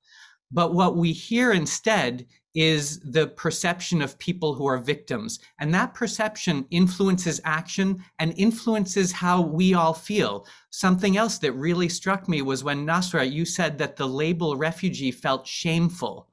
But what we hear instead is the perception of people who are victims. And that perception influences action and influences how we all feel. Something else that really struck me was when, Nasra, you said that the label refugee felt shameful.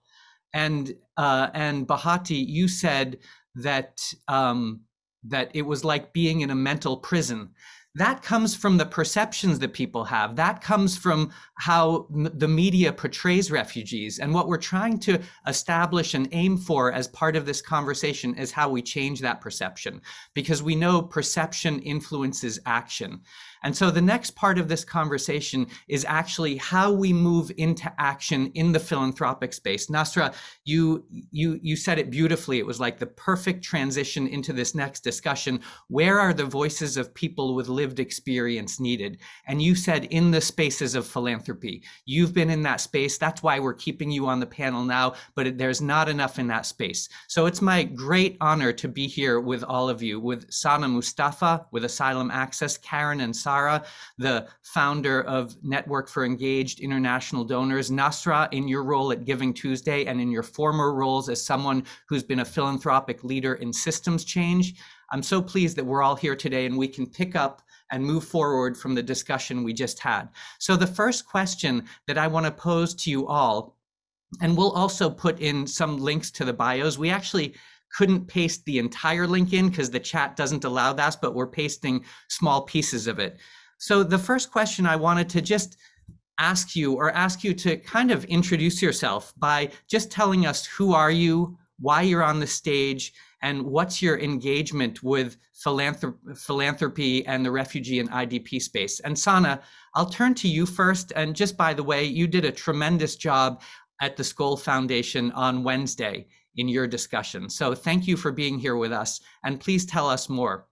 And Bahati, you said that, that it was like being in a mental prison. That comes from the perceptions that people have. That comes from how the media portrays refugees. And what we're trying to establish and aim for as part of this conversation is how we change that perception, because we know perception influences action. And so the next part of this conversation is actually how we move into action in the philanthropic space. Nasra, you said it beautifully. It was like the perfect transition into this next discussion. Where are the voices of people with lived experience needed? And you said in the spaces of philanthropy. You've been in that space. That's why we're keeping you on the panel now, but there's not enough in that space. So it's my great honor to be here with all of you, with Sana Mustafa, with Asylum Access, Karen and Sarah, the founder of Network for Engaged International Donors, Nasra, in your role at Giving Tuesday and in your former roles as someone who's been a philanthropic leader in systems change. I'm so pleased that we're all here today and we can pick up and move forward from the discussion we just had. So the first question that I want to pose to you all, and we'll also put in some links to the bios. We actually couldn't paste the entire link in because the chat doesn't allow that, but we're pasting small pieces of it. So the first question I wanted to just ask you to kind of introduce yourself by just telling us who are you, why you're on the stage, and what's your engagement with philanthropy and the refugee and IDP space. And Sana, I'll turn to you first. And just by the way, you did a tremendous job at the Skoll Foundation on Wednesday in your discussion. So thank you for being here with us, and please tell us more.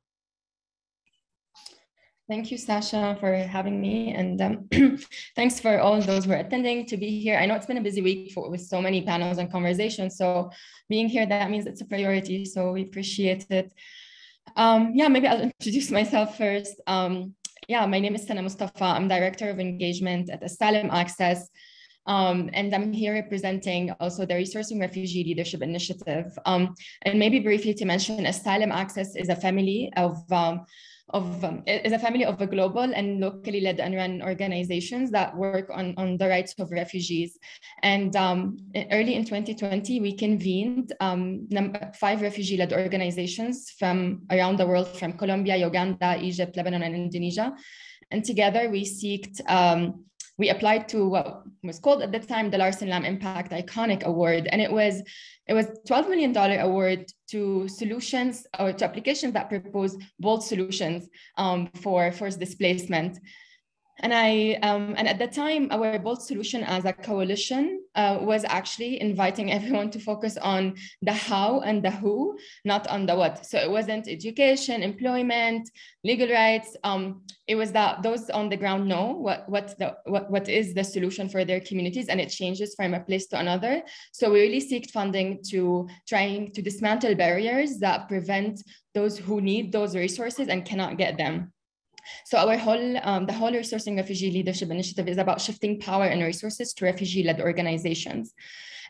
Thank you, Sasha, for having me, and thanks for all those who are attending to be here. I know it's been a busy week with so many panels and conversations, so being here, that means it's a priority, so we appreciate it. Yeah, maybe I'll introduce myself first. Yeah, my name is Sana Mustafa. I'm Director of Engagement at Asylum Access. And I'm here representing also the Resourcing Refugee Leadership Initiative. And maybe briefly to mention, Asylum Access is a family of a global and locally led and run organizations that work on the rights of refugees. And early in 2020, we convened 5 refugee-led organizations from around the world, from Colombia, Uganda, Egypt, Lebanon, and Indonesia. And together we applied to what was called at the time the Larsen Lam Impact Iconic Award, and it was a $12 million award to solutions or to applications that propose bold solutions for forced displacement. And at the time, our bold solution as a coalition was actually inviting everyone to focus on the how and the who, not on the what. So it wasn't education, employment, legal rights. It was that those on the ground know what is the solution for their communities, and it changes from a place to another. So we really seek funding to trying to dismantle barriers that prevent those who need those resources and cannot get them. So our the whole Resourcing Refugee Leadership Initiative is about shifting power and resources to refugee-led organizations.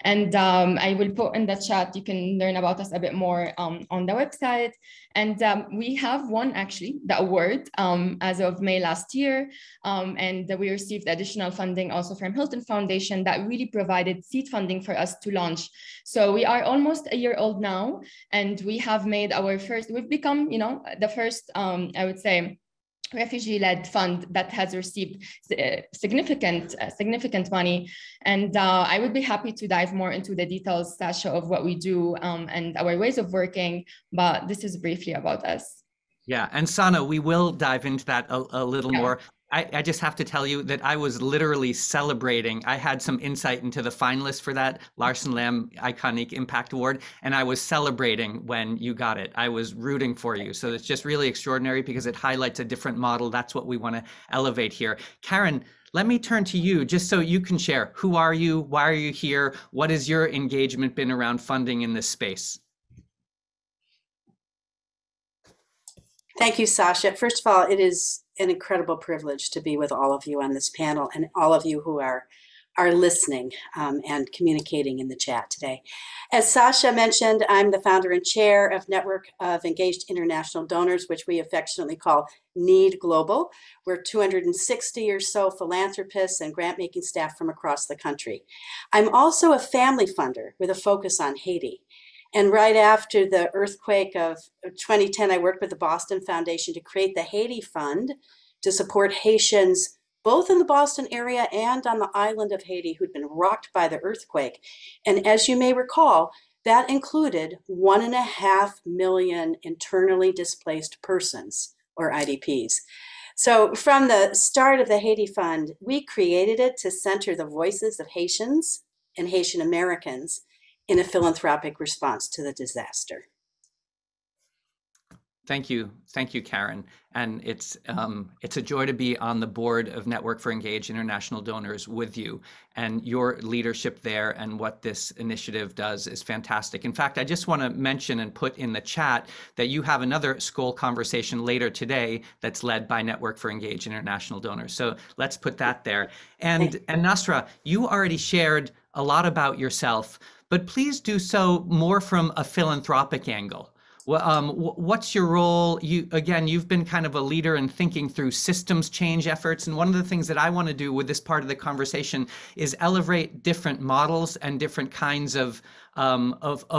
And I will put in the chat, you can learn about us a bit more on the website. And we have won actually the award as of May last year. And we received additional funding also from Hilton Foundation that really provided seed funding for us to launch. So we are almost a year old now, and we have made our first, we've become, the first, I would say, refugee-led fund that has received significant money. And I would be happy to dive more into the details, Sasha, of what we do and our ways of working, but this is briefly about us. Yeah, and Sana, we will dive into that a little more. I just have to tell you that I was literally celebrating. I had some insight into the finalists for that Larsen Lam Iconic Impact Award, and I was celebrating when you got it. I was rooting for you. So it's just really extraordinary because it highlights a different model. That's what we want to elevate here. Karen, let me turn to you just so you can share. Who are you? Why are you here? What has your engagement been around funding in this space? Thank you, Sasha. First of all, it is an incredible privilege to be with all of you on this panel and all of you who are are listening and communicating in the chat today. As Sasha mentioned, I'm the founder and chair of Network of Engaged International Donors, which we affectionately call NEED Global. We're 260 or so philanthropists and grant-making staff from across the country. I'm also a family funder with a focus on Haiti. And right after the earthquake of 2010, I worked with the Boston Foundation to create the Haiti Fund to support Haitians both in the Boston area and on the island of Haiti who'd been rocked by the earthquake. And as you may recall, that included 1.5 million internally displaced persons, or IDPs. So from the start of the Haiti Fund, we created it to center the voices of Haitians and Haitian Americans in a philanthropic response to the disaster. Thank you, Karen. And it's a joy to be on the board of Network for Engaged International Donors with you. And your leadership there and what this initiative does is fantastic. In fact, I just want to mention and put in the chat that you have another Skoll conversation later today that's led by Network for Engaged International Donors. So let's put that there. And Nasra, you already shared a lot about yourself, but please do so more from a philanthropic angle. Well, what's your role? You've been kind of a leader in thinking through systems change efforts. And one of the things that I want to do with this part of the conversation is elevate different models and different kinds of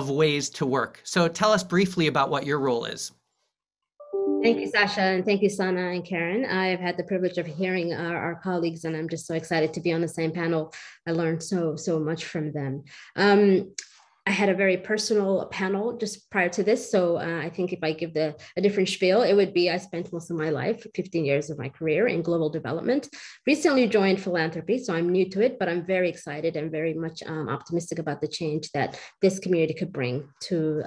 ways to work. So tell us briefly about what your role is. Thank you, Sasha, and thank you, Sana and Karen. I've had the privilege of hearing our colleagues, and I'm just so excited to be on the same panel. I learned so much from them. I had a very personal panel just prior to this. So I think if I give a different spiel, it would be I spent most of my life, 15 years of my career in global development, recently joined philanthropy. So I'm new to it, but I'm very excited and very much optimistic about the change that this community could bring to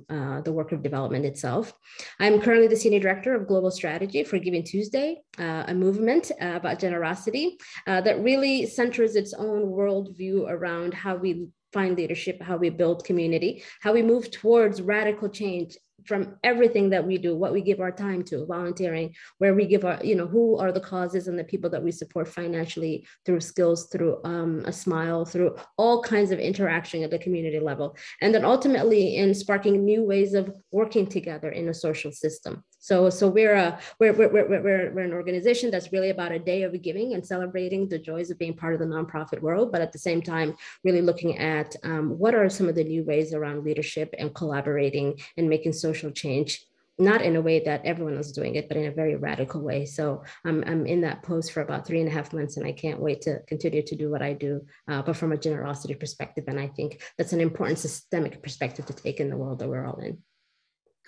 the work of development itself. I'm currently the Senior Director of Global Strategy for Giving Tuesday, a movement about generosity that really centers its own worldview around how we find leadership, how we build community, how we move towards radical change from everything that we do, what we give our time to, volunteering, where we give our, who are the causes and the people that we support financially, through skills, through a smile, through all kinds of interaction at the community level. And then ultimately in sparking new ways of working together in a social system. So we're an organization that's really about a day of giving and celebrating the joys of being part of the nonprofit world, but at the same time, really looking at what are some of the new ways around leadership and collaborating and making social change, not in a way that everyone is doing it, but in a very radical way. So I'm in that post for about 3.5 months, and I can't wait to continue to do what I do, but from a generosity perspective. And I think that's an important systemic perspective to take in the world that we're all in.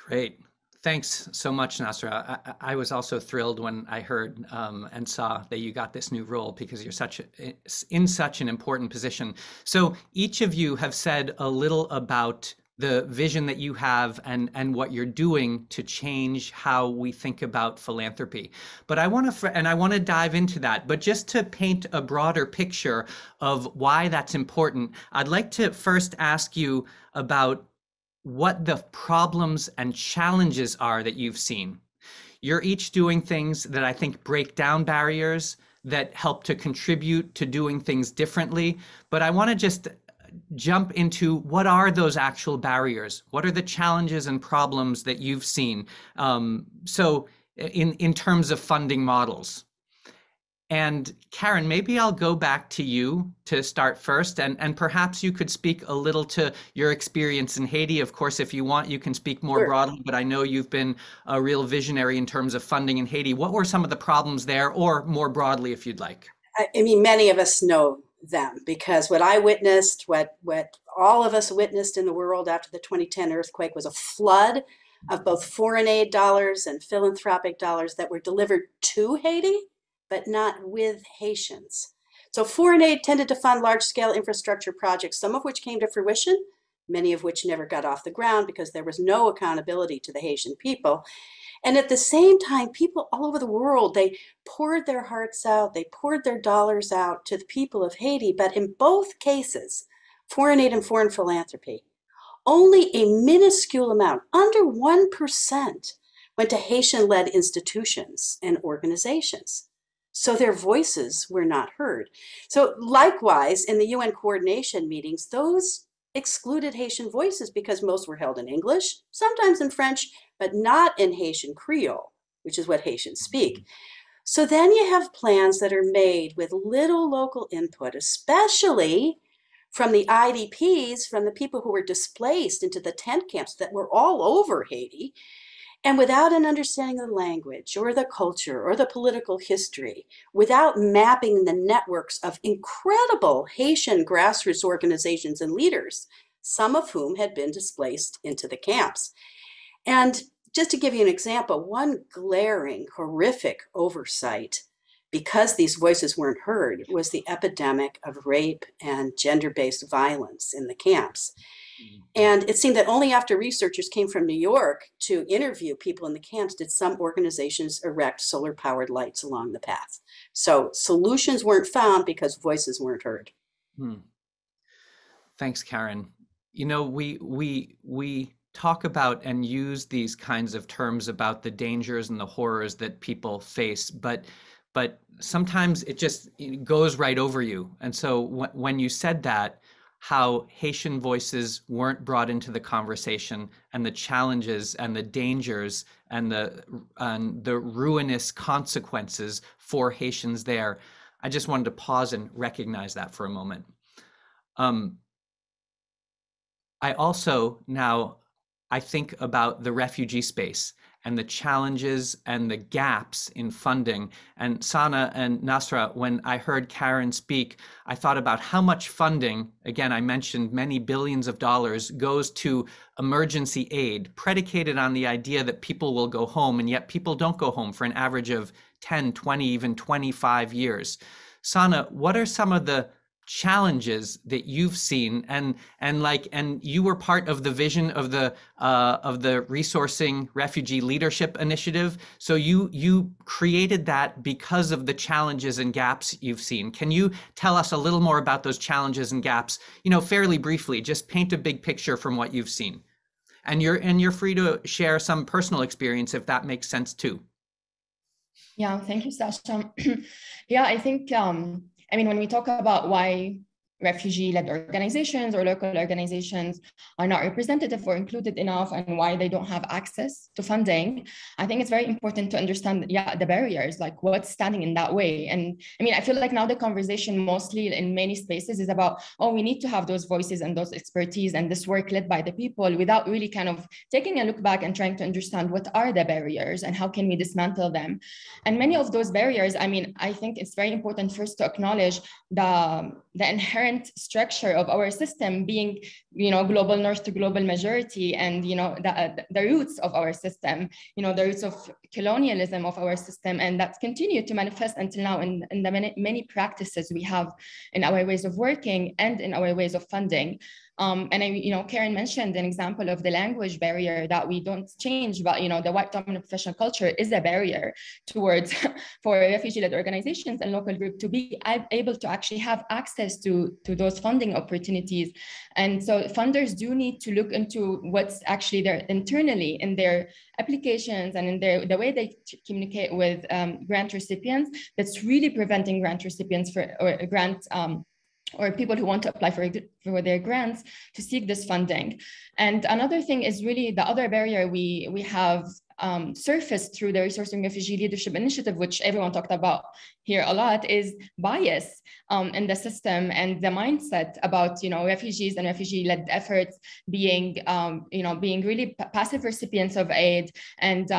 Great. Thanks so much, Nasra. I was also thrilled when I heard and saw that you got this new role, because you're in such an important position. So each of you have said a little about the vision that you have and what you're doing to change how we think about philanthropy. But I want to dive into that. But just to paint a broader picture of why that's important, I'd like to first ask you about what the problems and challenges are that you've seen. You're each doing things that I think break down barriers, that help to contribute to doing things differently. But I want to just jump into what are those actual barriers? What are the challenges and problems that you've seen? So in terms of funding models. And Karen, maybe I'll go back to you to start first, and perhaps you could speak a little to your experience in Haiti. Of course, if you want, you can speak more broadly, but I know you've been a real visionary in terms of funding in Haiti. What were some of the problems there, or more broadly, if you'd like? I mean, many of us know them, because what I witnessed, what all of us witnessed in the world after the 2010 earthquake, was a flood of both foreign aid dollars and philanthropic dollars that were delivered to Haiti, but not with Haitians. So foreign aid tended to fund large-scale infrastructure projects, some of which came to fruition, many of which never got off the ground because there was no accountability to the Haitian people. And at the same time, people all over the world, they poured their hearts out, they poured their dollars out to the people of Haiti. But in both cases, foreign aid and foreign philanthropy, only a minuscule amount, under 1%, went to Haitian-led institutions and organizations. so their voices were not heard. So likewise, in the UN coordination meetings, those excluded Haitian voices because most were held in English, sometimes in French, but not in Haitian Creole, which is what Haitians speak. So then you have plans that are made with little local input, especially from the IDPs, from the people who were displaced into the tent camps that were all over Haiti, and without an understanding of the language or the culture or the political history, without mapping the networks of incredible Haitian grassroots organizations and leaders, some of whom had been displaced into the camps. And just to give you an example, one glaring, horrific oversight, because these voices weren't heard, was the epidemic of rape and gender-based violence in the camps. And it seemed that only after researchers came from New York to interview people in the camps did some organizations erect solar-powered lights along the path. So solutions weren't found because voices weren't heard. Thanks, Karen. You know, we talk about and use these kinds of terms about the dangers and the horrors that people face, but sometimes it just goes right over you. And so when you said that, how Haitian voices weren't brought into the conversation, and the challenges and the dangers and the ruinous consequences for Haitians there, I just wanted to pause and recognize that for a moment. I also I think about the refugee space and the challenges and the gaps in funding. And Sana and Nasra, when I heard Karen speak, I thought about how much funding, again, I mentioned many billions of dollars, goes to emergency aid, predicated on the idea that people will go home, and yet people don't go home for an average of 10, 20, even 25 years. Sana, what are some of the challenges that you've seen, and you were part of the vision of the Resourcing Refugee Leadership Initiative, so you created that because of the challenges and gaps you've seen. Can you tell us a little more about those challenges and gaps, fairly briefly? Just paint a big picture from what you've seen, and you're free to share some personal experience if that makes sense too. Yeah, thank you, Sasha. Yeah, I think when we talk about why refugee-led organizations or local organizations are not representative or included enough, and why they don't have access to funding, I think it's very important to understand, the barriers, like what's standing in that way. And I feel like now the conversation mostly in many spaces is about, we need to have those voices and those expertise and this work led by the people, without really kind of taking a look back and trying to understand what are the barriers and how can we dismantle them. And many of those barriers, I think it's very important first to acknowledge the inherent structure of our system being, global north to global majority, and, the roots of our system, the roots of colonialism of our system, and that's continued to manifest until now in the many practices we have in our ways of working and in our ways of funding. Karen mentioned an example of the language barrier that we don't change, but the white dominant professional culture is a barrier towards for refugee-led organizations and local groups to be able to actually have access to those funding opportunities. And so funders do need to look into what's actually there internally in their applications and in the way they communicate with grant recipients, that's really preventing grant recipients or people who want to apply for their grants to seek this funding. And another thing is really the other barrier we have surfaced through the Resourcing Refugee Leadership Initiative, which everyone talked about here a lot, is bias in the system and the mindset about refugees and refugee-led efforts being really passive recipients of aid, and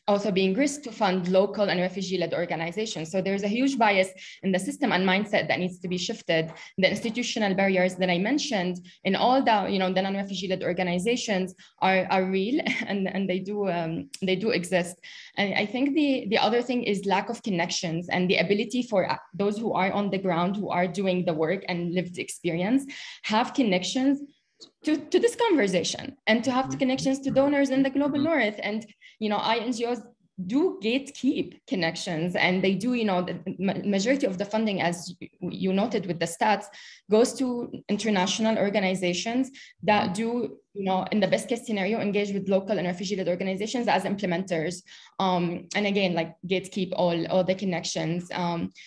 also being risk to fund local and refugee-led organizations. So there's a huge bias in the system and mindset that needs to be shifted. The institutional barriers that I mentioned in all the the non-refugee-led organizations are real, and they do exist. And I think the other thing is lack of connections and the ability for those who are on the ground, who are doing the work and lived experience, have connections to this conversation, and to have the connections to donors in the global north. And INGOs do gatekeep connections, and they do, the majority of the funding, as you noted with the stats, goes to international organizations that do in the best case scenario, engage with local and refugee-led organizations as implementers. And again, like gatekeep all the connections.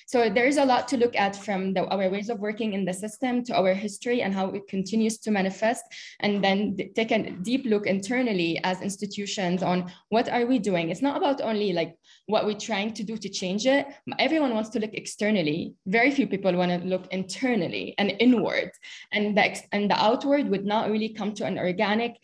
So there is a lot to look at from our ways of working in the system to our history and how it continues to manifest. And then take a deep look internally as institutions on what are we doing. It's not about only like what we're trying to do to change it. Everyone wants to look externally. Very few people want to look internally and inward. And the outward would not really come to an organic,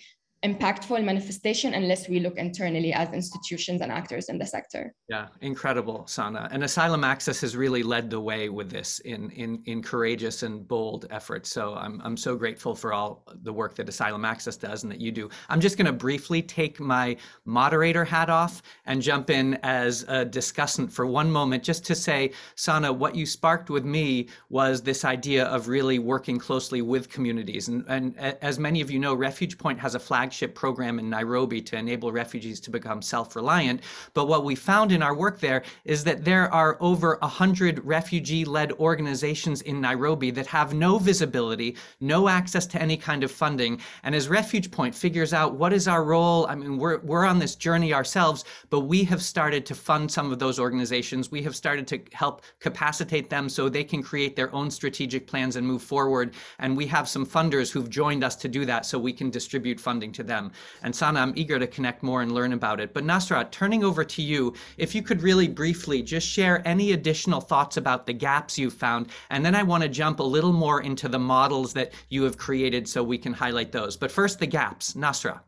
impactful manifestation unless we look internally as institutions and actors in the sector. Yeah, incredible, Sana. And Asylum Access has really led the way with this in courageous and bold efforts. So I'm so grateful for all the work that Asylum Access does and that you do. I'm just going to briefly take my moderator hat off and jump in as a discussant for one moment, just to say, Sana, what you sparked with me was this idea of really working closely with communities. And as many of you know, RefugePoint has a flagship program in Nairobi to enable refugees to become self-reliant. But what we found in our work there is that there are over 100 refugee-led organizations in Nairobi that have no visibility, no access to any kind of funding. And as RefugePoint figures out what is our role, I mean, we're on this journey ourselves, but we have started to fund some of those organizations. We have started to help capacitate them so they can create their own strategic plans and move forward. And we have some funders who've joined us to do that so we can distribute funding to them. And Sana, I'm eager to connect more and learn about it. But Nasra, turning over to you, if you could really briefly just share any additional thoughts about the gaps you found, and then I want to jump a little more into the models that you have created so we can highlight those. But first, the gaps. Nasra.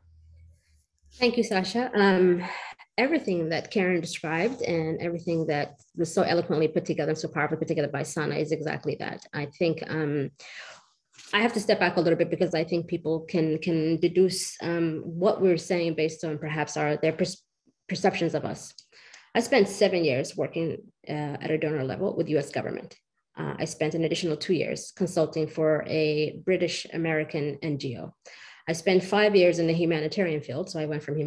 Thank you, Sasha. Everything that Karen described and everything that was so eloquently put together and so powerfully put together by Sana is exactly that. I think I have to step back a little bit because I think people can deduce what we're saying based on perhaps their perceptions of us. I spent 7 years working at a donor level with US government. I spent an additional 2 years consulting for a British American NGO. I spent 5 years in the humanitarian field. So I went from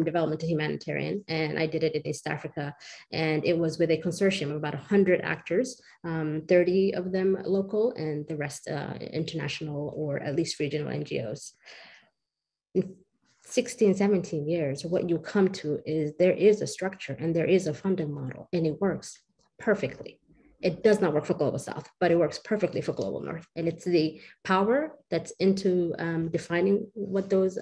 development to humanitarian, and I did it in East Africa. And it was with a consortium of about 100 actors, 30 of them local and the rest international or at least regional NGOs. In 16, 17 years, what you come to is there is a structure and there is a funding model, and it works perfectly. It does not work for Global South, but it works perfectly for Global North. And it's the power that's into defining what those,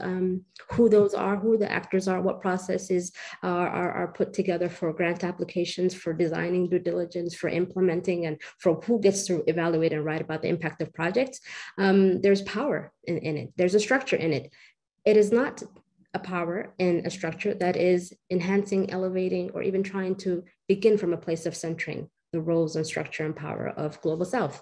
who those are, who the actors are, what processes are put together for grant applications, for designing due diligence, for implementing, and for who gets to evaluate and write about the impact of projects. There's power in it. There's a structure in it. It is not a power and a structure that is enhancing, elevating, or even trying to begin from a place of centering the roles and structure and power of Global South.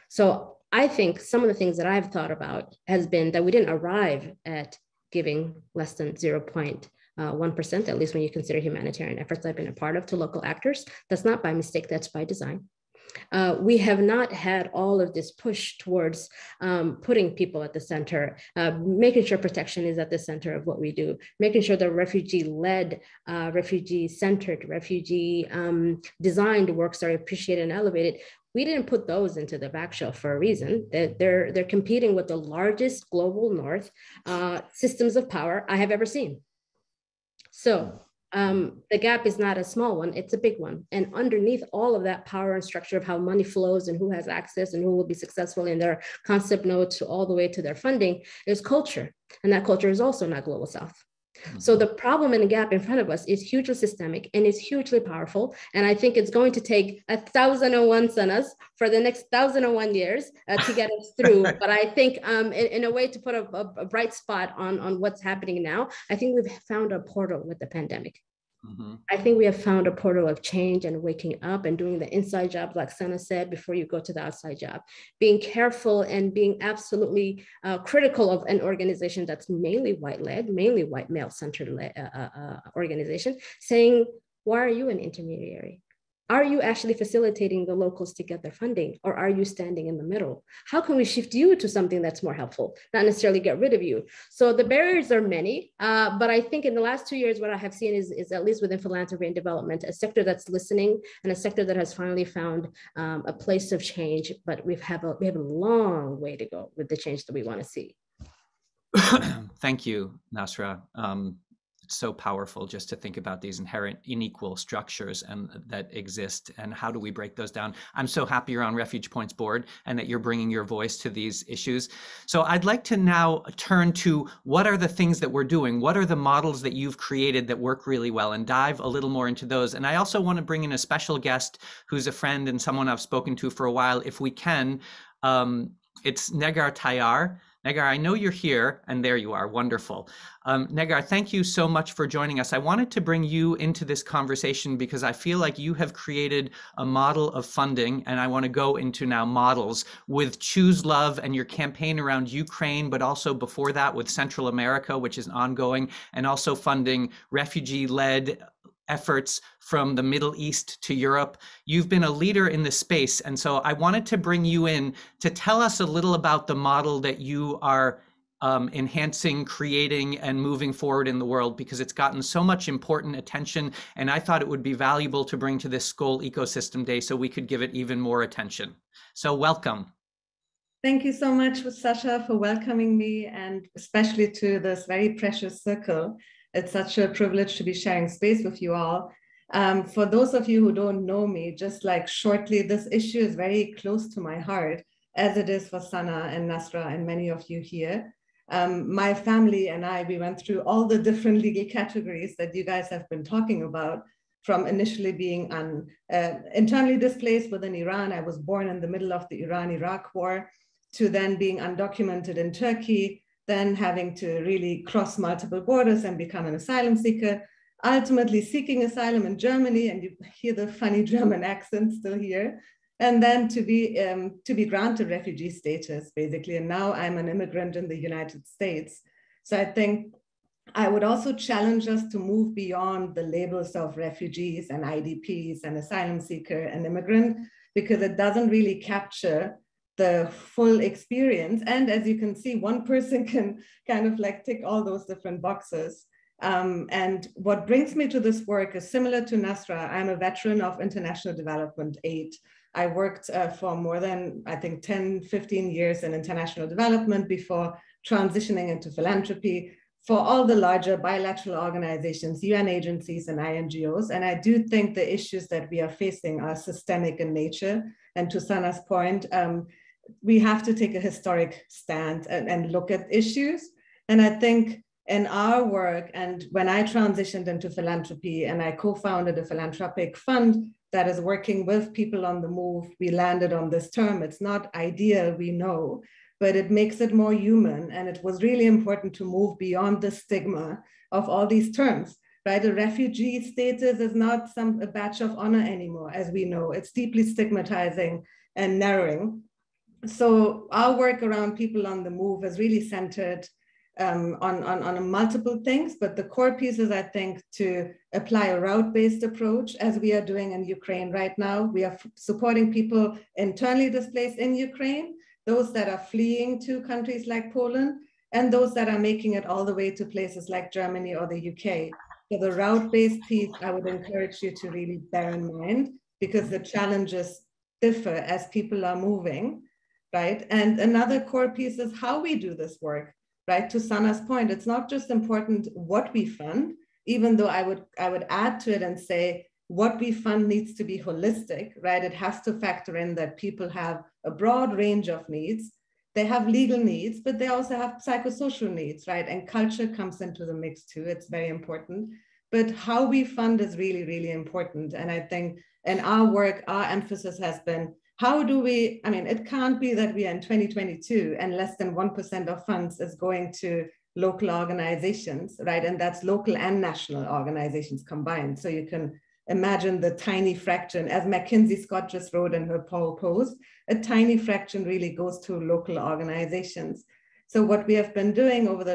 So I think some of the things that I've thought about has been that we didn't arrive at giving less than 0.1%, at least when you consider humanitarian efforts I've been a part of, to local actors. That's not by mistake, that's by design. We have not had all of this push towards putting people at the center, making sure protection is at the center of what we do, making sure the refugee-led, refugee-centered, refugee-designed works are appreciated and elevated. We didn't put those into the back shelf for a reason. They're competing with the largest global north systems of power I have ever seen. So the gap is not a small one, it's a big one. And underneath all of that power and structure of how money flows and who has access and who will be successful in their concept notes all the way to their funding is culture. And that culture is also not Global South. So the problem and the gap in front of us is hugely systemic and it's hugely powerful. And I think it's going to take 1,001 sanas for the next 1,001 years to get us through. But I think in a way to put a bright spot on what's happening now, I think we've found a portal with the pandemic. I think we have found a portal of change and waking up and doing the inside job, like Sana said, before you go to the outside job. Being careful and being absolutely critical of an organization that's mainly white-led, mainly white male-centered organization, saying, why are you an intermediary? Are you actually facilitating the locals to get their funding, or are you standing in the middle? How can we shift you to something that's more helpful, not necessarily get rid of you? So the barriers are many, but I think in the last 2 years, what I have seen is at least within philanthropy and development, a sector that's listening and a sector that has finally found a place of change, but we have a long way to go with the change that we want to see. Thank you, Nasra. It's so powerful just to think about these inherent unequal structures and that exist, and how do we break those down. I'm so happy you're on RefugePoint's board and that you're bringing your voice to these issues. So I'd like to now turn to what are the things that we're doing? What are the models that you've created that work really well, and dive a little more into those. And I also want to bring in a special guest who's a friend and someone I've spoken to for a while, if we can. It's Negar Tayar. Negar, I know you're here, and there you are, wonderful. Negar, thank you so much for joining us. I wanted to bring you into this conversation because I feel like you have created a model of funding, and I want to go into now models with Choose Love and your campaign around Ukraine, but also before that with Central America, which is ongoing, and also funding refugee-led efforts from the Middle East to Europe. You've been a leader in this space. And so I wanted to bring you in to tell us a little about the model that you are enhancing, creating, and moving forward in the world, because it's gotten so much important attention. And I thought it would be valuable to bring to this Skoll Ecosystem Day so we could give it even more attention. So welcome. Thank you so much, Sasha, for welcoming me, and especially to this very precious circle. It's such a privilege to be sharing space with you all. For those of you who don't know me, just like shortly, this issue is very close to my heart, as it is for Sana and Nasra and many of you here. My family and I, we went through all the different legal categories that you guys have been talking about, from initially being internally displaced within Iran. I was born in the middle of the Iran-Iraq war, to then being undocumented in Turkey, then having to really cross multiple borders and become an asylum seeker, ultimately seeking asylum in Germany, and you hear the funny German accent still here, and then to be granted refugee status, basically. And now I'm an immigrant in the United States. So I think I would also challenge us to move beyond the labels of refugees and IDPs and asylum seeker and immigrant, because it doesn't really capture the full experience. And as you can see, one person can kind of like tick all those different boxes. And what brings me to this work is similar to Nasra. I'm a veteran of international development aid. I worked for more than, I think, 10, 15 years in international development before transitioning into philanthropy for all the larger bilateral organizations, UN agencies and INGOs. And I do think the issues that we are facing are systemic in nature. And to Sana's point, we have to take a historic stand and look at issues. And I think in our work, and when I transitioned into philanthropy and I co-founded a philanthropic fund that is working with people on the move, we landed on this term. It's not ideal, we know, but it makes it more human. And it was really important to move beyond the stigma of all these terms, right? A refugee status is not a badge of honor anymore, as we know. It's deeply stigmatizing and narrowing. So our work around people on the move is really centered on multiple things, but the core piece is, I think, to apply a route-based approach, as we are doing in Ukraine right now. We are supporting people internally displaced in Ukraine, those that are fleeing to countries like Poland, and those that are making it all the way to places like Germany or the UK. So the route-based piece, I would encourage you to really bear in mind, because the challenges differ as people are moving. Right? And another core piece is how we do this work, right? To Sana's point, it's not just important what we fund, even though I would add to it and say what we fund needs to be holistic, right? It has to factor in that people have a broad range of needs. They have legal needs, but they also have psychosocial needs, right? And culture comes into the mix too. It's very important. But how we fund is really, really important. And I think in our work, our emphasis has been, how do we, I mean, it can't be that we are in 2022 and less than 1% of funds is going to local organizations, right? And that's local and national organizations combined. So you can imagine the tiny fraction, as McKinsey Scott just wrote in her post, a tiny fraction really goes to local organizations. So what we have been doing over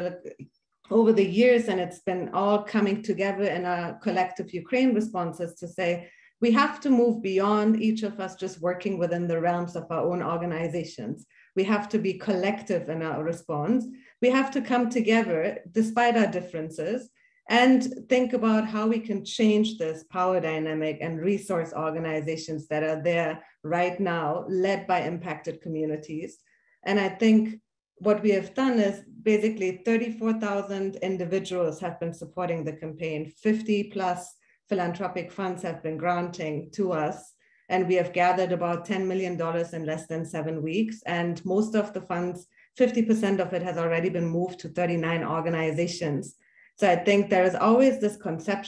the years, and it's been all coming together in our collective Ukraine responses, to say, we have to move beyond each of us just working within the realms of our own organizations. We have to be collective in our response. We have to come together despite our differences and think about how we can change this power dynamic and resource organizations that are there right now, led by impacted communities. And I think what we have done is basically 34,000 individuals have been supporting the campaign. 50 plus philanthropic funds have been granting to us. And we have gathered about $10 million in less than 7 weeks. And most of the funds, 50% of it has already been moved to 39 organizations. So I think there is always this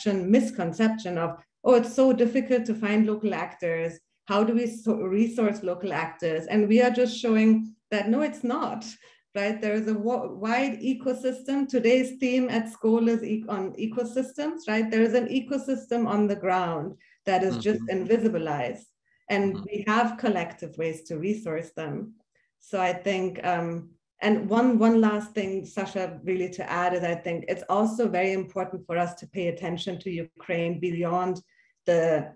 misconception of, oh, it's so difficult to find local actors. How do we resource local actors? And we are just showing that, no, it's not, right? There is a wide ecosystem. Today's theme at Skoll is on ecosystems, right? There is an ecosystem on the ground that is just invisibilized. And we have collective ways to resource them. So I think, and one last thing, Sasha, really to add is I think it's also very important for us to pay attention to Ukraine beyond the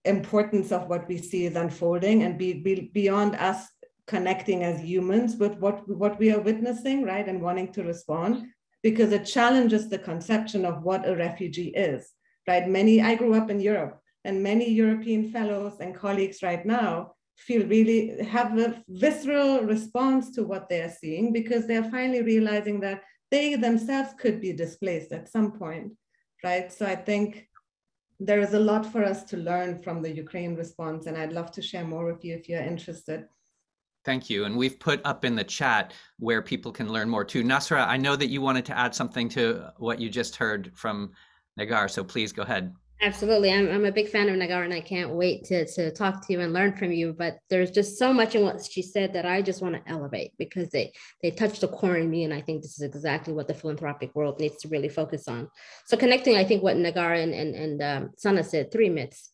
importance of what we see is unfolding and beyond us connecting as humans with what we are witnessing, right, and wanting to respond, because it challenges the conception of what a refugee is, right? I grew up in Europe, and many European fellows and colleagues right now have a visceral response to what they're seeing, because they're finally realizing that they themselves could be displaced at some point, right? So I think there is a lot for us to learn from the Ukraine response, and I'd love to share more with you if you're interested. Thank you. And we've put up in the chat where people can learn more too. Nasra, I know that you wanted to add something to what you just heard from Nagar, so please go ahead. Absolutely. I'm a big fan of Nagar, and I can't wait to talk to you and learn from you. But there's just so much in what she said that I just want to elevate, because they touched a core in me. And I think this is exactly what the philanthropic world needs to really focus on. So connecting, I think, what Nagar and Sana said, 3 myths.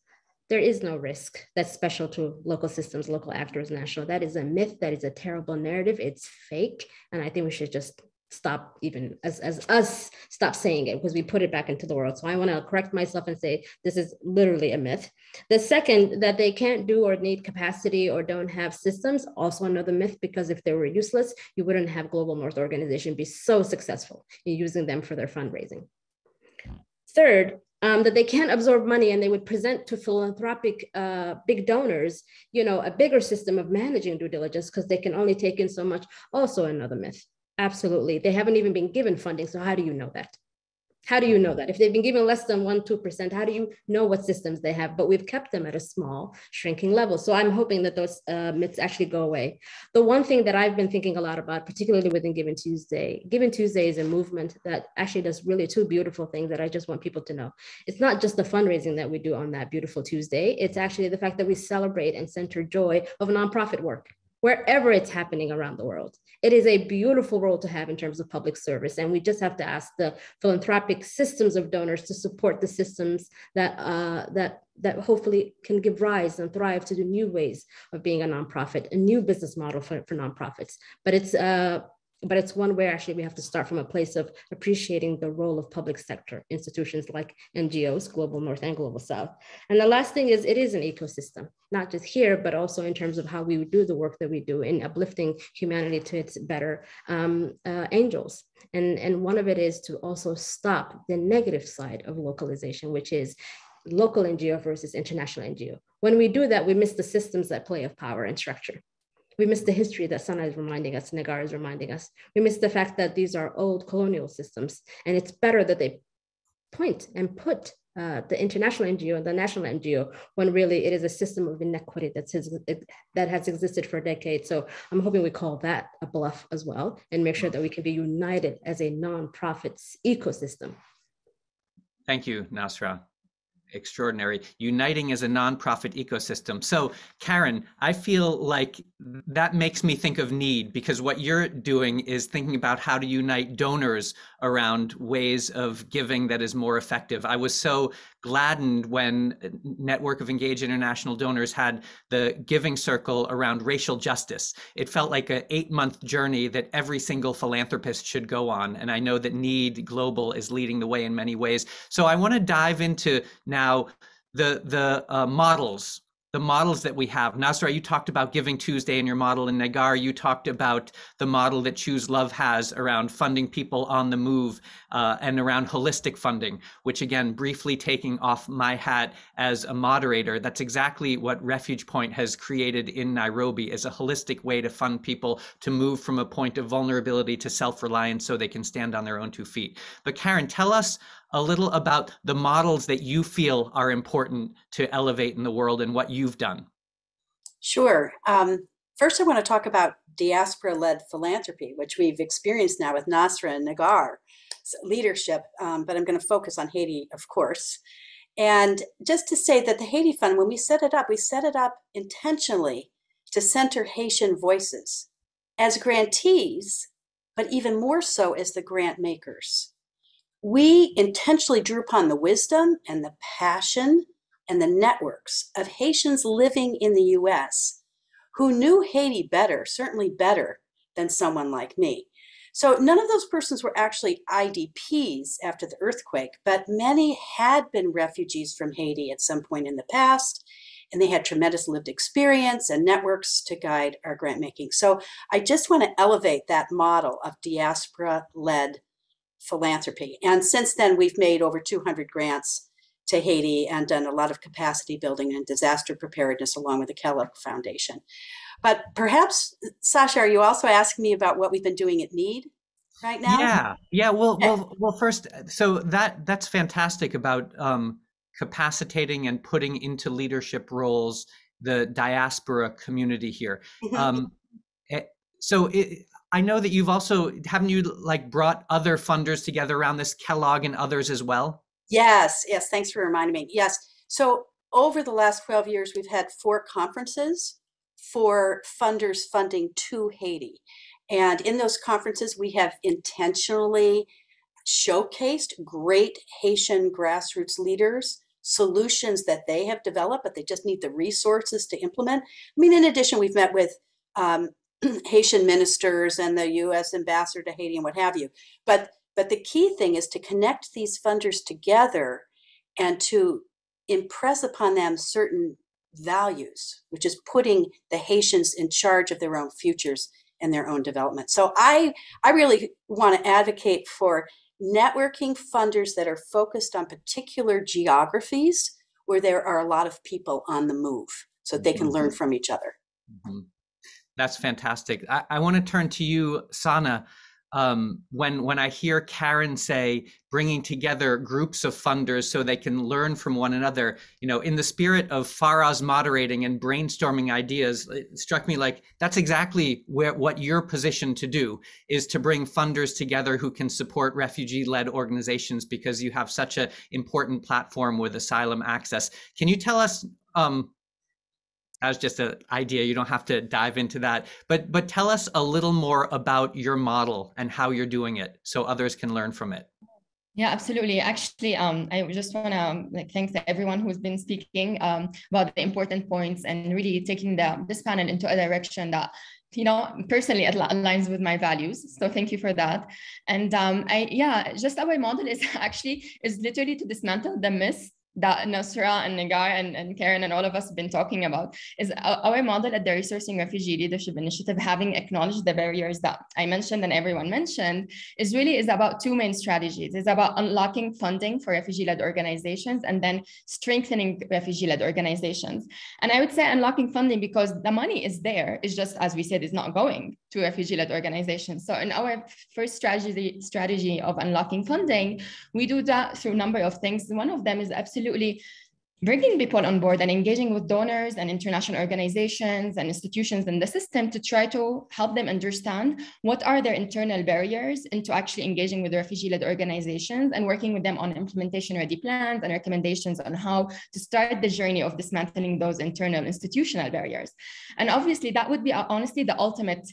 There is no risk that's special to local systems, local actors, national. That is a myth. That is a terrible narrative. It's fake. And I think we should just stop, even as us, stop saying it, because we put it back into the world. So I want to correct myself and say this is literally a myth. The second, that they can't do or need capacity or don't have systems, also another myth, because if they were useless, you wouldn't have Global North organization be so successful in using them for their fundraising. Third, that they can't absorb money, and they would present to philanthropic big donors, a bigger system of managing due diligence because they can only take in so much. Also another myth. Absolutely. They haven't even been given funding. So how do you know that? How do you know that? If they've been given less than 1-2%, how do you know what systems they have? But we've kept them at a small, shrinking level. So I'm hoping that those myths actually go away. The one thing that I've been thinking a lot about, particularly within Giving Tuesday is a movement that actually does really 2 beautiful things that I just want people to know. It's not just the fundraising that we do on that beautiful Tuesday. It's actually the fact that we celebrate and center joy of nonprofit work, wherever it's happening around the world. It is a beautiful role to have in terms of public service. And we just have to ask the philanthropic systems of donors to support the systems that hopefully can give rise and thrive to the new ways of being a nonprofit, a new business model for nonprofits. But it's one where actually we have to start from a place of appreciating the role of public sector institutions like NGOs, Global North and Global South. And the last thing is, it is an ecosystem, not just here, but also in terms of how we do the work that we do in uplifting humanity to its better angels. And one of it is to also stop the negative side of localization, which is local NGO versus international NGO. When we do that, we miss the systems that play of power and structure. We miss the history that Sana is reminding us, Nagar is reminding us. We miss the fact that these are old colonial systems, and it's better that they point and put the international NGO and the national NGO when really it is a system of inequity that has existed for decades. So I'm hoping we call that a bluff as well, and make sure that we can be united as a nonprofit ecosystem. Thank you, Nasra. Extraordinary. Uniting as a nonprofit ecosystem. So Karen, I feel like that makes me think of need, because what you're doing is thinking about how to unite donors around ways of giving that is more effective. I was so gladdened when Network of Engaged International Donors had the giving circle around racial justice. It felt like an 8-month journey that every single philanthropist should go on. And I know that Need Global is leading the way in many ways. So I want to dive into now the models the models that we have. Nasra, you talked about Giving Tuesday in your model, and Nagar, you talked about the model that Choose Love has around funding people on the move and around holistic funding, which again, briefly taking off my hat as a moderator, that's exactly what RefugePoint has created in Nairobi, is a holistic way to fund people to move from a point of vulnerability to self-reliance so they can stand on their own 2 feet. But Karen, tell us a little about the models that you feel are important to elevate in the world and what you've done. Sure. First, I want to talk about Diaspora Led Philanthropy, which we've experienced now with Nasra and Nagar leadership, but I'm going to focus on Haiti, of course. And just to say that the Haiti Fund, when we set it up intentionally to center Haitian voices as grantees, but even more so as the grant makers. We intentionally drew upon the wisdom and the passion and the networks of Haitians living in the US who knew Haiti better, certainly better than someone like me. So none of those persons were actually IDPs after the earthquake, but many had been refugees from Haiti at some point in the past, and they had tremendous lived experience and networks to guide our grant making. So I just want to elevate that model of diaspora-led philanthropy. And since then, we've made over 200 grants to Haiti and done a lot of capacity building and disaster preparedness along with the Kellogg Foundation. But perhaps, Sasha, are you also asking me about what we've been doing at Need right now? Yeah. Well, first, so that's fantastic about capacitating and putting into leadership roles the diaspora community here. I know that you've also, haven't you like brought other funders together around this, Kellogg and others as well? Yes, thanks for reminding me. Yes, so over the last 12 years, we've had 4 conferences for funders funding to Haiti. And in those conferences, we have intentionally showcased great Haitian grassroots leaders, solutions that they have developed, but they just need the resources to implement. I mean, in addition, we've met with Haitian ministers and the U.S. ambassador to Haiti and what have you. But the key thing is to connect these funders together and to impress upon them certain values, which is putting the Haitians in charge of their own futures and their own development. So I really want to advocate for networking funders that are focused on particular geographies where there are a lot of people on the move so they can learn from each other. That's fantastic. I want to turn to you, Sana. When I hear Karen say bringing together groups of funders so they can learn from one another, you know, in the spirit of Farah's moderating and brainstorming ideas, it struck me like that's exactly what you're positioned to do, is to bring funders together who can support refugee-led organizations, because you have such an important platform with asylum access. Can you tell us, as just an idea, you don't have to dive into that, but tell us a little more about your model and how you're doing it so others can learn from it. Yeah, absolutely. Actually, I just want to thank everyone who's been speaking about the important points and really taking this panel into a direction that, you know, personally it aligns with my values. So thank you for that. And just our model is literally to dismantle the myths that Nasra and Nagar and Karen and all of us have been talking about. Is our model at the Resourcing Refugee Leadership Initiative, having acknowledged the barriers that I mentioned and everyone mentioned, is about 2 main strategies. It's about unlocking funding for refugee-led organizations and then strengthening refugee-led organizations. And I would say unlocking funding because the money is there. It's just, as we said, is not going to refugee-led organizations. So in our first strategy of unlocking funding, we do that through a number of things. One of them is absolutely bringing people on board and engaging with donors and international organizations and institutions in the system to try to help them understand what are their internal barriers into actually engaging with refugee-led organizations and working with them on implementation-ready plans and recommendations on how to start the journey of dismantling those internal institutional barriers. And obviously that would be honestly the ultimate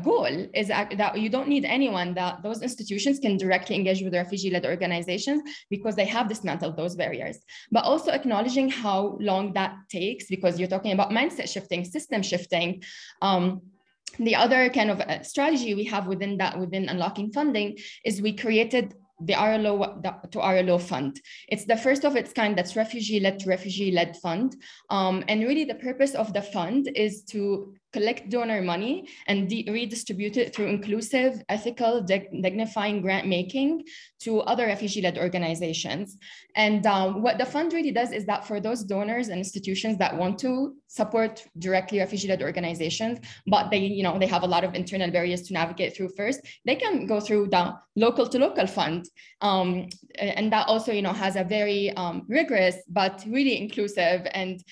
goal, is that you don't need anyone, that those institutions can directly engage with refugee-led organizations because they have dismantled those barriers. But also acknowledging how long that takes, because you're talking about mindset shifting, system shifting. The other kind of strategy we have within unlocking funding is we created the RLO fund. It's the first of its kind that's Refugee-led Fund. And really the purpose of the fund is to collect donor money and redistribute it through inclusive, ethical, dignifying grant making to other refugee-led organizations. And what the fund really does is that for those donors and institutions that want to support directly refugee-led organizations, but they have a lot of internal barriers to navigate through first, they can go through the local to local fund. And that also, has a very rigorous, but really inclusive and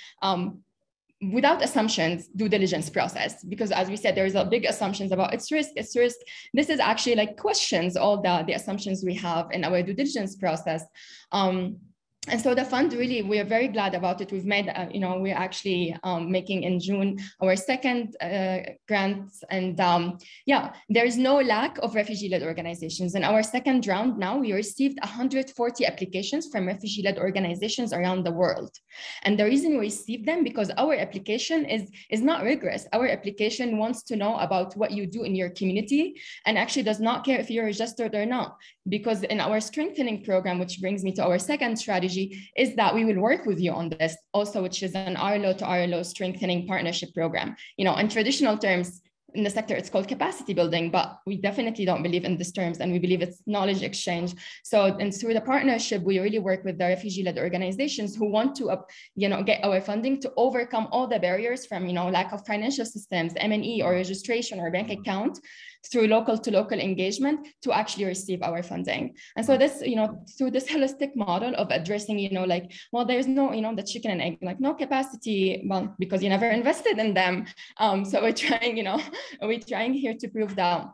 without assumptions, due diligence process. Because as we said, there's a big assumptions about its risk. This is actually like questions all the assumptions we have in our due diligence process. And so the fund really, we are very glad about it. We've made, we're actually making in June our second grant. And there is no lack of refugee-led organizations. In our second round now, we received 140 applications from refugee-led organizations around the world. And the reason we received them, because our application is not rigorous. Our application wants to know about what you do in your community and actually does not care if you're registered or not. Because in our strengthening program, which brings me to our second strategy, is that we will work with you on this also, which is an RLO to RLO strengthening partnership program. In traditional terms, in the sector, it's called capacity building, but we definitely don't believe in these terms, and we believe it's knowledge exchange. And through the partnership, we really work with the refugee-led organizations who want to, get our funding to overcome all the barriers from, lack of financial systems, M&E or registration or bank account, through local to local engagement to actually receive our funding. And so this, through this holistic model of addressing, there's no, the chicken and egg, like no capacity, well, because you never invested in them. So we're trying here to prove that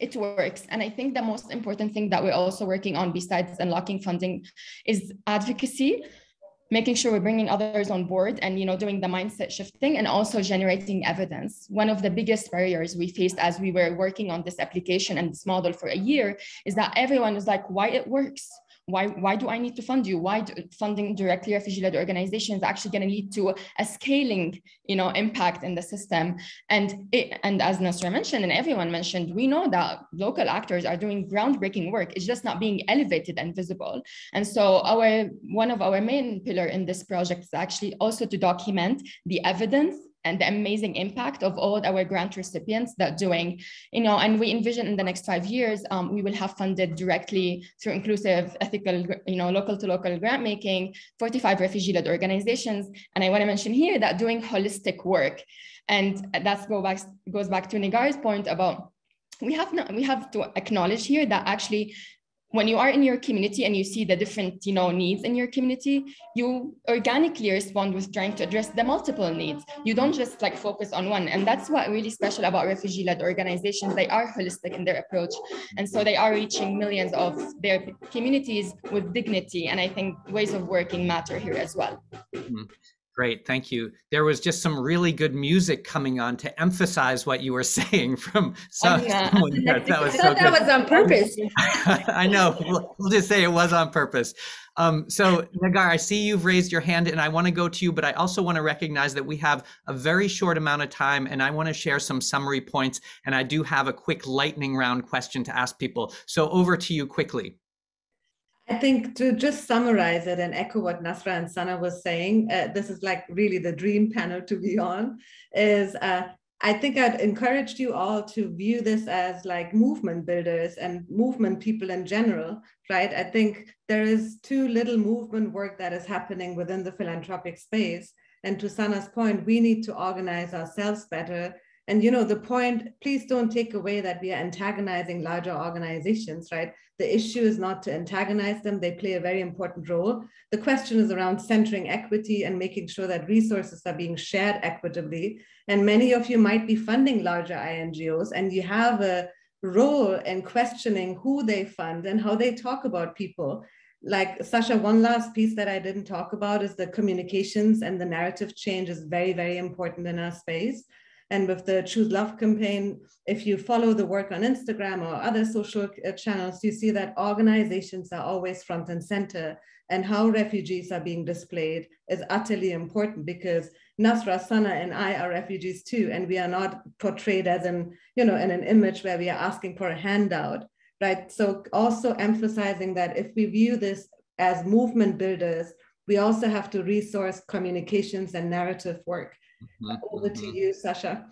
it works. And I think the most important thing that we're also working on besides unlocking funding is advocacy, making sure we're bringing others on board and, doing the mindset shifting and also generating evidence. One of the biggest barriers we faced as we were working on this application and this model for a year is that everyone was like, why it works? Why do I need to fund you? Why funding directly refugee-led organizations is actually going to lead to a scaling, impact in the system? And as Nasra mentioned, and everyone mentioned, we know that local actors are doing groundbreaking work. It's just not being elevated and visible. And so one of our main pillar in this project is actually also to document the evidence and the amazing impact of all our grant recipients that doing, and we envision in the next 5 years, we will have funded directly through inclusive, ethical, local to local grant making, 45 refugee-led organizations. And I want to mention here that doing holistic work. And that goes back to Nigar's point about, we have to acknowledge here that actually, when you are in your community and you see the different, needs in your community, you organically respond with trying to address the multiple needs. You don't just focus on one. And that's what really special about refugee-led organizations. They are holistic in their approach. And so they are reaching millions of their communities with dignity. And I think ways of working matter here as well. Mm-hmm. Great, thank you. There was just some really good music coming on to emphasize what you were saying from someone there. That was so good. That was on purpose. I know, we'll just say it was on purpose. So Nagar, I see you've raised your hand and I want to go to you, but I also want to recognize that we have a very short amount of time and I want to share some summary points. And I do have a quick lightning round question to ask people. So over to you quickly. I think to just summarize it and echo what Nasra and Sana was saying, this is really the dream panel to be on, is I think I'd encouraged you all to view this as movement builders and movement people in general, right? I think there is too little movement work that is happening within the philanthropic space. And to Sana's point, we need to organize ourselves better. And the point, please don't take away that we are antagonizing larger organizations, right? The issue is not to antagonize them. They play a very important role. The question is around centering equity and making sure that resources are being shared equitably. And many of you might be funding larger INGOs and you have a role in questioning who they fund and how they talk about people. Sasha, one last piece that I didn't talk about is the communications and the narrative change is very, very important in our space. And with the Choose Love campaign, if you follow the work on Instagram or other social channels, you see that organizations are always front and center, and how refugees are being displayed is utterly important because Nasra, Sana, and I are refugees too, and we are not portrayed as in an image where we are asking for a handout. right? So also emphasizing that if we view this as movement builders, we also have to resource communications and narrative work. Over to you, Sasha.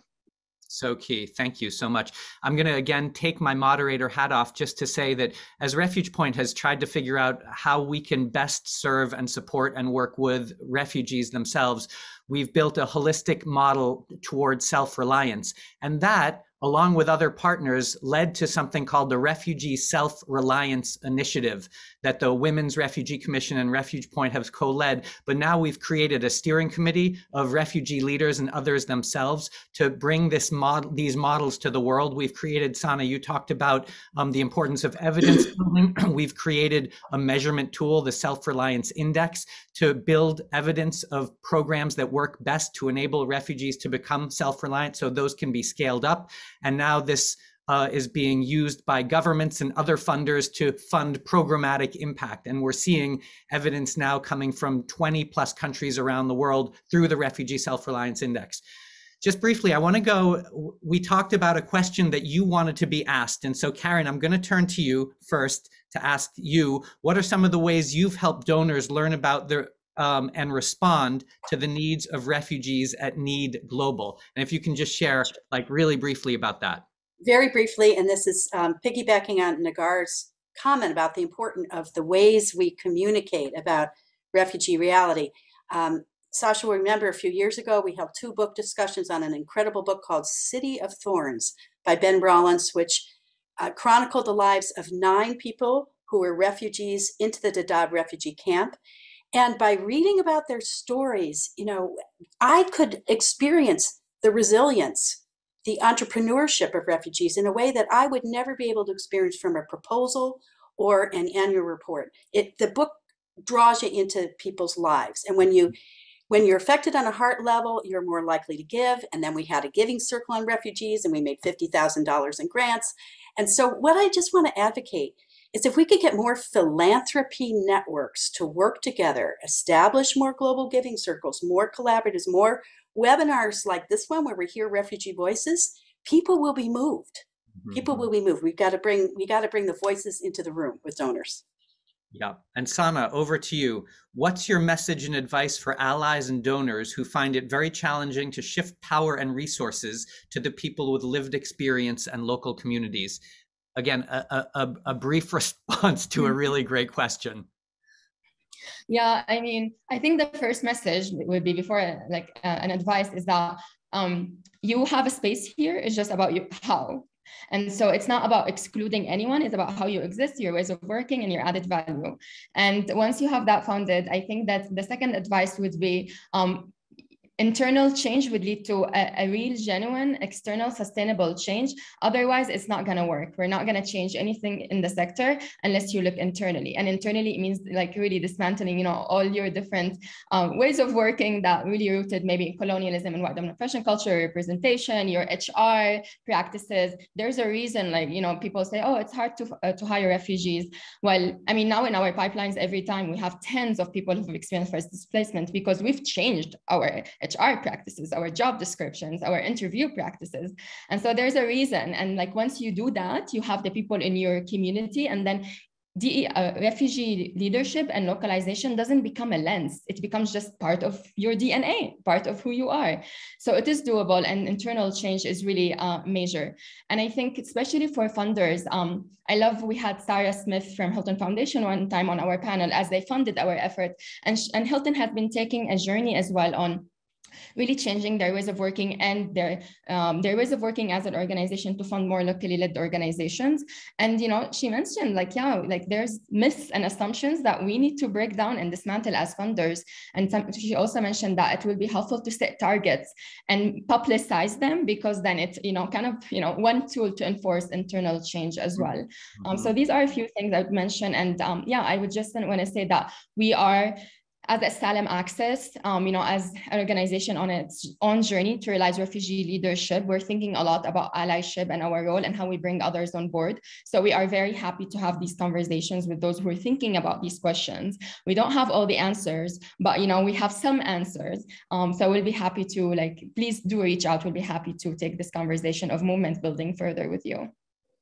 So key. Thank you so much. I'm going to again take my moderator hat off just to say that as RefugePoint has tried to figure out how we can best serve and support and work with refugees themselves, we've built a holistic model towards self-reliance. And that, along with other partners, led to something called the Refugee Self-Reliance Initiative that the Women's Refugee Commission and RefugePoint have co-led. But now we've created a steering committee of refugee leaders and others themselves to bring these models to the world. We've created, Sana, you talked about the importance of evidence building. We've created a measurement tool, the Self-Reliance Index, to build evidence of programs that work best to enable refugees to become self-reliant so those can be scaled up. And now this is being used by governments and other funders to fund programmatic impact. And we're seeing evidence now coming from 20 plus countries around the world through the Refugee Self-Reliance Index. Just briefly, I want to go, we talked about a question that you wanted to be asked. And so Karen, I'm going to turn to you first to ask you, what are some of the ways you've helped donors learn about their and respond to the needs of refugees at Need Global? And if you can just share like really briefly about that. Very briefly, and this is piggybacking on Nagar's comment about the importance of the ways we communicate about refugee reality. Sasha will remember a few years ago, we held 2 book discussions on an incredible book called City of Thorns by Ben Rollins, which chronicled the lives of 9 people who were refugees into the Dadaab refugee camp. And by reading about their stories, you know, I could experience the resilience, the entrepreneurship of refugees in a way that I would never be able to experience from a proposal or an annual report. The book draws you into people's lives. And when you're affected on a heart level, you're more likely to give. And then we had a giving circle on refugees and we made $50,000 in grants. And so what I just want to advocate is if we could get more philanthropy networks to work together, establish more global giving circles, more collaboratives, more webinars like this one where we hear refugee voices, people will be moved. People will be moved. We got to bring the voices into the room with donors. Yeah. And Sana, over to you. What's your message and advice for allies and donors who find it very challenging to shift power and resources to the people with lived experience and local communities? Again, a brief response to a really great question. Yeah, I mean, I think the first message would be before an advice is that you have a space here. It's just about how. And so it's not about excluding anyone. It's about how you exist, your ways of working, and your added value. And once you have that founded, I think that the second advice would be internal change would lead to a real, genuine, external, sustainable change. Otherwise, it's not going to work. We're not going to change anything in the sector unless you look internally. And internally, it means like really dismantling, all your different ways of working that really rooted maybe in colonialism and white dominant oppression culture, representation, your HR practices. There's a reason, people say, oh, it's hard to hire refugees. Well, I mean, now in our pipelines, every time we have tens of people who've experienced forced displacement because we've changed our HR practices, our job descriptions, our interview practices. And so there's a reason. And once you do that, you have the people in your community, and then refugee leadership and localization doesn't become a lens. It becomes just part of your DNA, part of who you are. So it is doable, and internal change is really major. And I think especially for funders, we had Sarah Smith from Hilton Foundation one time on our panel as they funded our effort. And Hilton has been taking a journey as well on really changing their ways of working and their ways of working as an organization to fund more locally led organizations. And she mentioned there's myths and assumptions that we need to break down and dismantle as funders. And she also mentioned that it will be helpful to set targets and publicize them, because then it's one tool to enforce internal change as well. So these are a few things I would mention. And I would just want to say that we are, as Asylum Access, as an organization on its own journey to realize refugee leadership, we're thinking a lot about allyship and our role and how we bring others on board. So we are very happy to have these conversations with those who are thinking about these questions. We don't have all the answers, but we have some answers. So we'll be happy to please do reach out. We'll be happy to take this conversation of movement building further with you.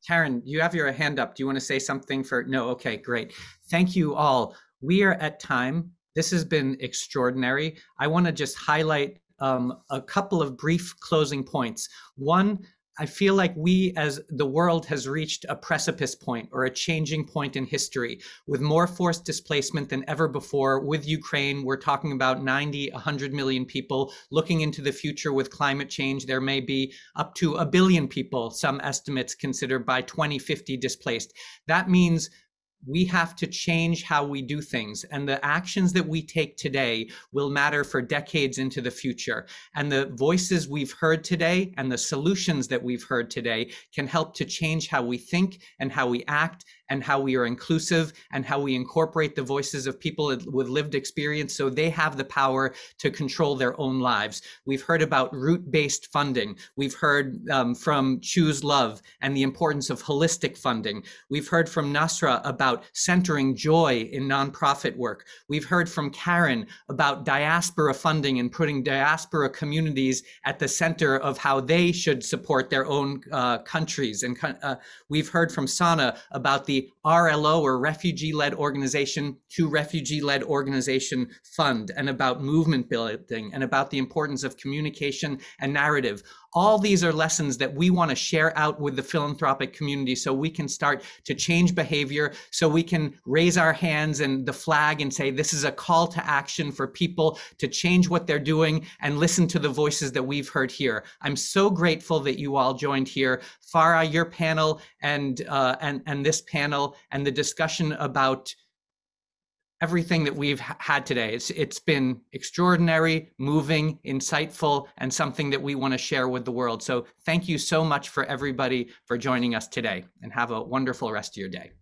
Karen, you have your hand up. Do you want to say something for, no, okay, great. Thank you all. We are at time. This has been extraordinary. I want to just highlight a couple of brief closing points. One, I feel like we as the world has reached a precipice point or a changing point in history with more forced displacement than ever before. With Ukraine, we're talking about 90, 100 million people. Looking into the future with climate change, there may be up to 1 billion people, some estimates consider by 2050 displaced. That means we have to change how we do things, and the actions that we take today will matter for decades into the future. And the voices we've heard today and the solutions that we've heard today can help to change how we think and how we act and how we are inclusive and how we incorporate the voices of people with lived experience so they have the power to control their own lives. We've heard about root-based funding. We've heard from Choose Love and the importance of holistic funding. We've heard from Nasra about centering joy in nonprofit work. We've heard from Karen about diaspora funding and putting diaspora communities at the center of how they should support their own countries. And we've heard from Sana about the RLO, or Refugee Led Organization to Refugee Led Organization Fund, and about movement building and about the importance of communication and narrative. All these are lessons that we want to share out with the philanthropic community so we can start to change behavior, so we can raise our hands and the flag and say, this is a call to action for people to change what they're doing and listen to the voices that we've heard here. I'm so grateful that you all joined here. Farah, your panel and this panel and the discussion about everything that we've had today. It's been extraordinary, moving, insightful, and something that we want to share with the world. So thank you so much for everybody for joining us today, and have a wonderful rest of your day.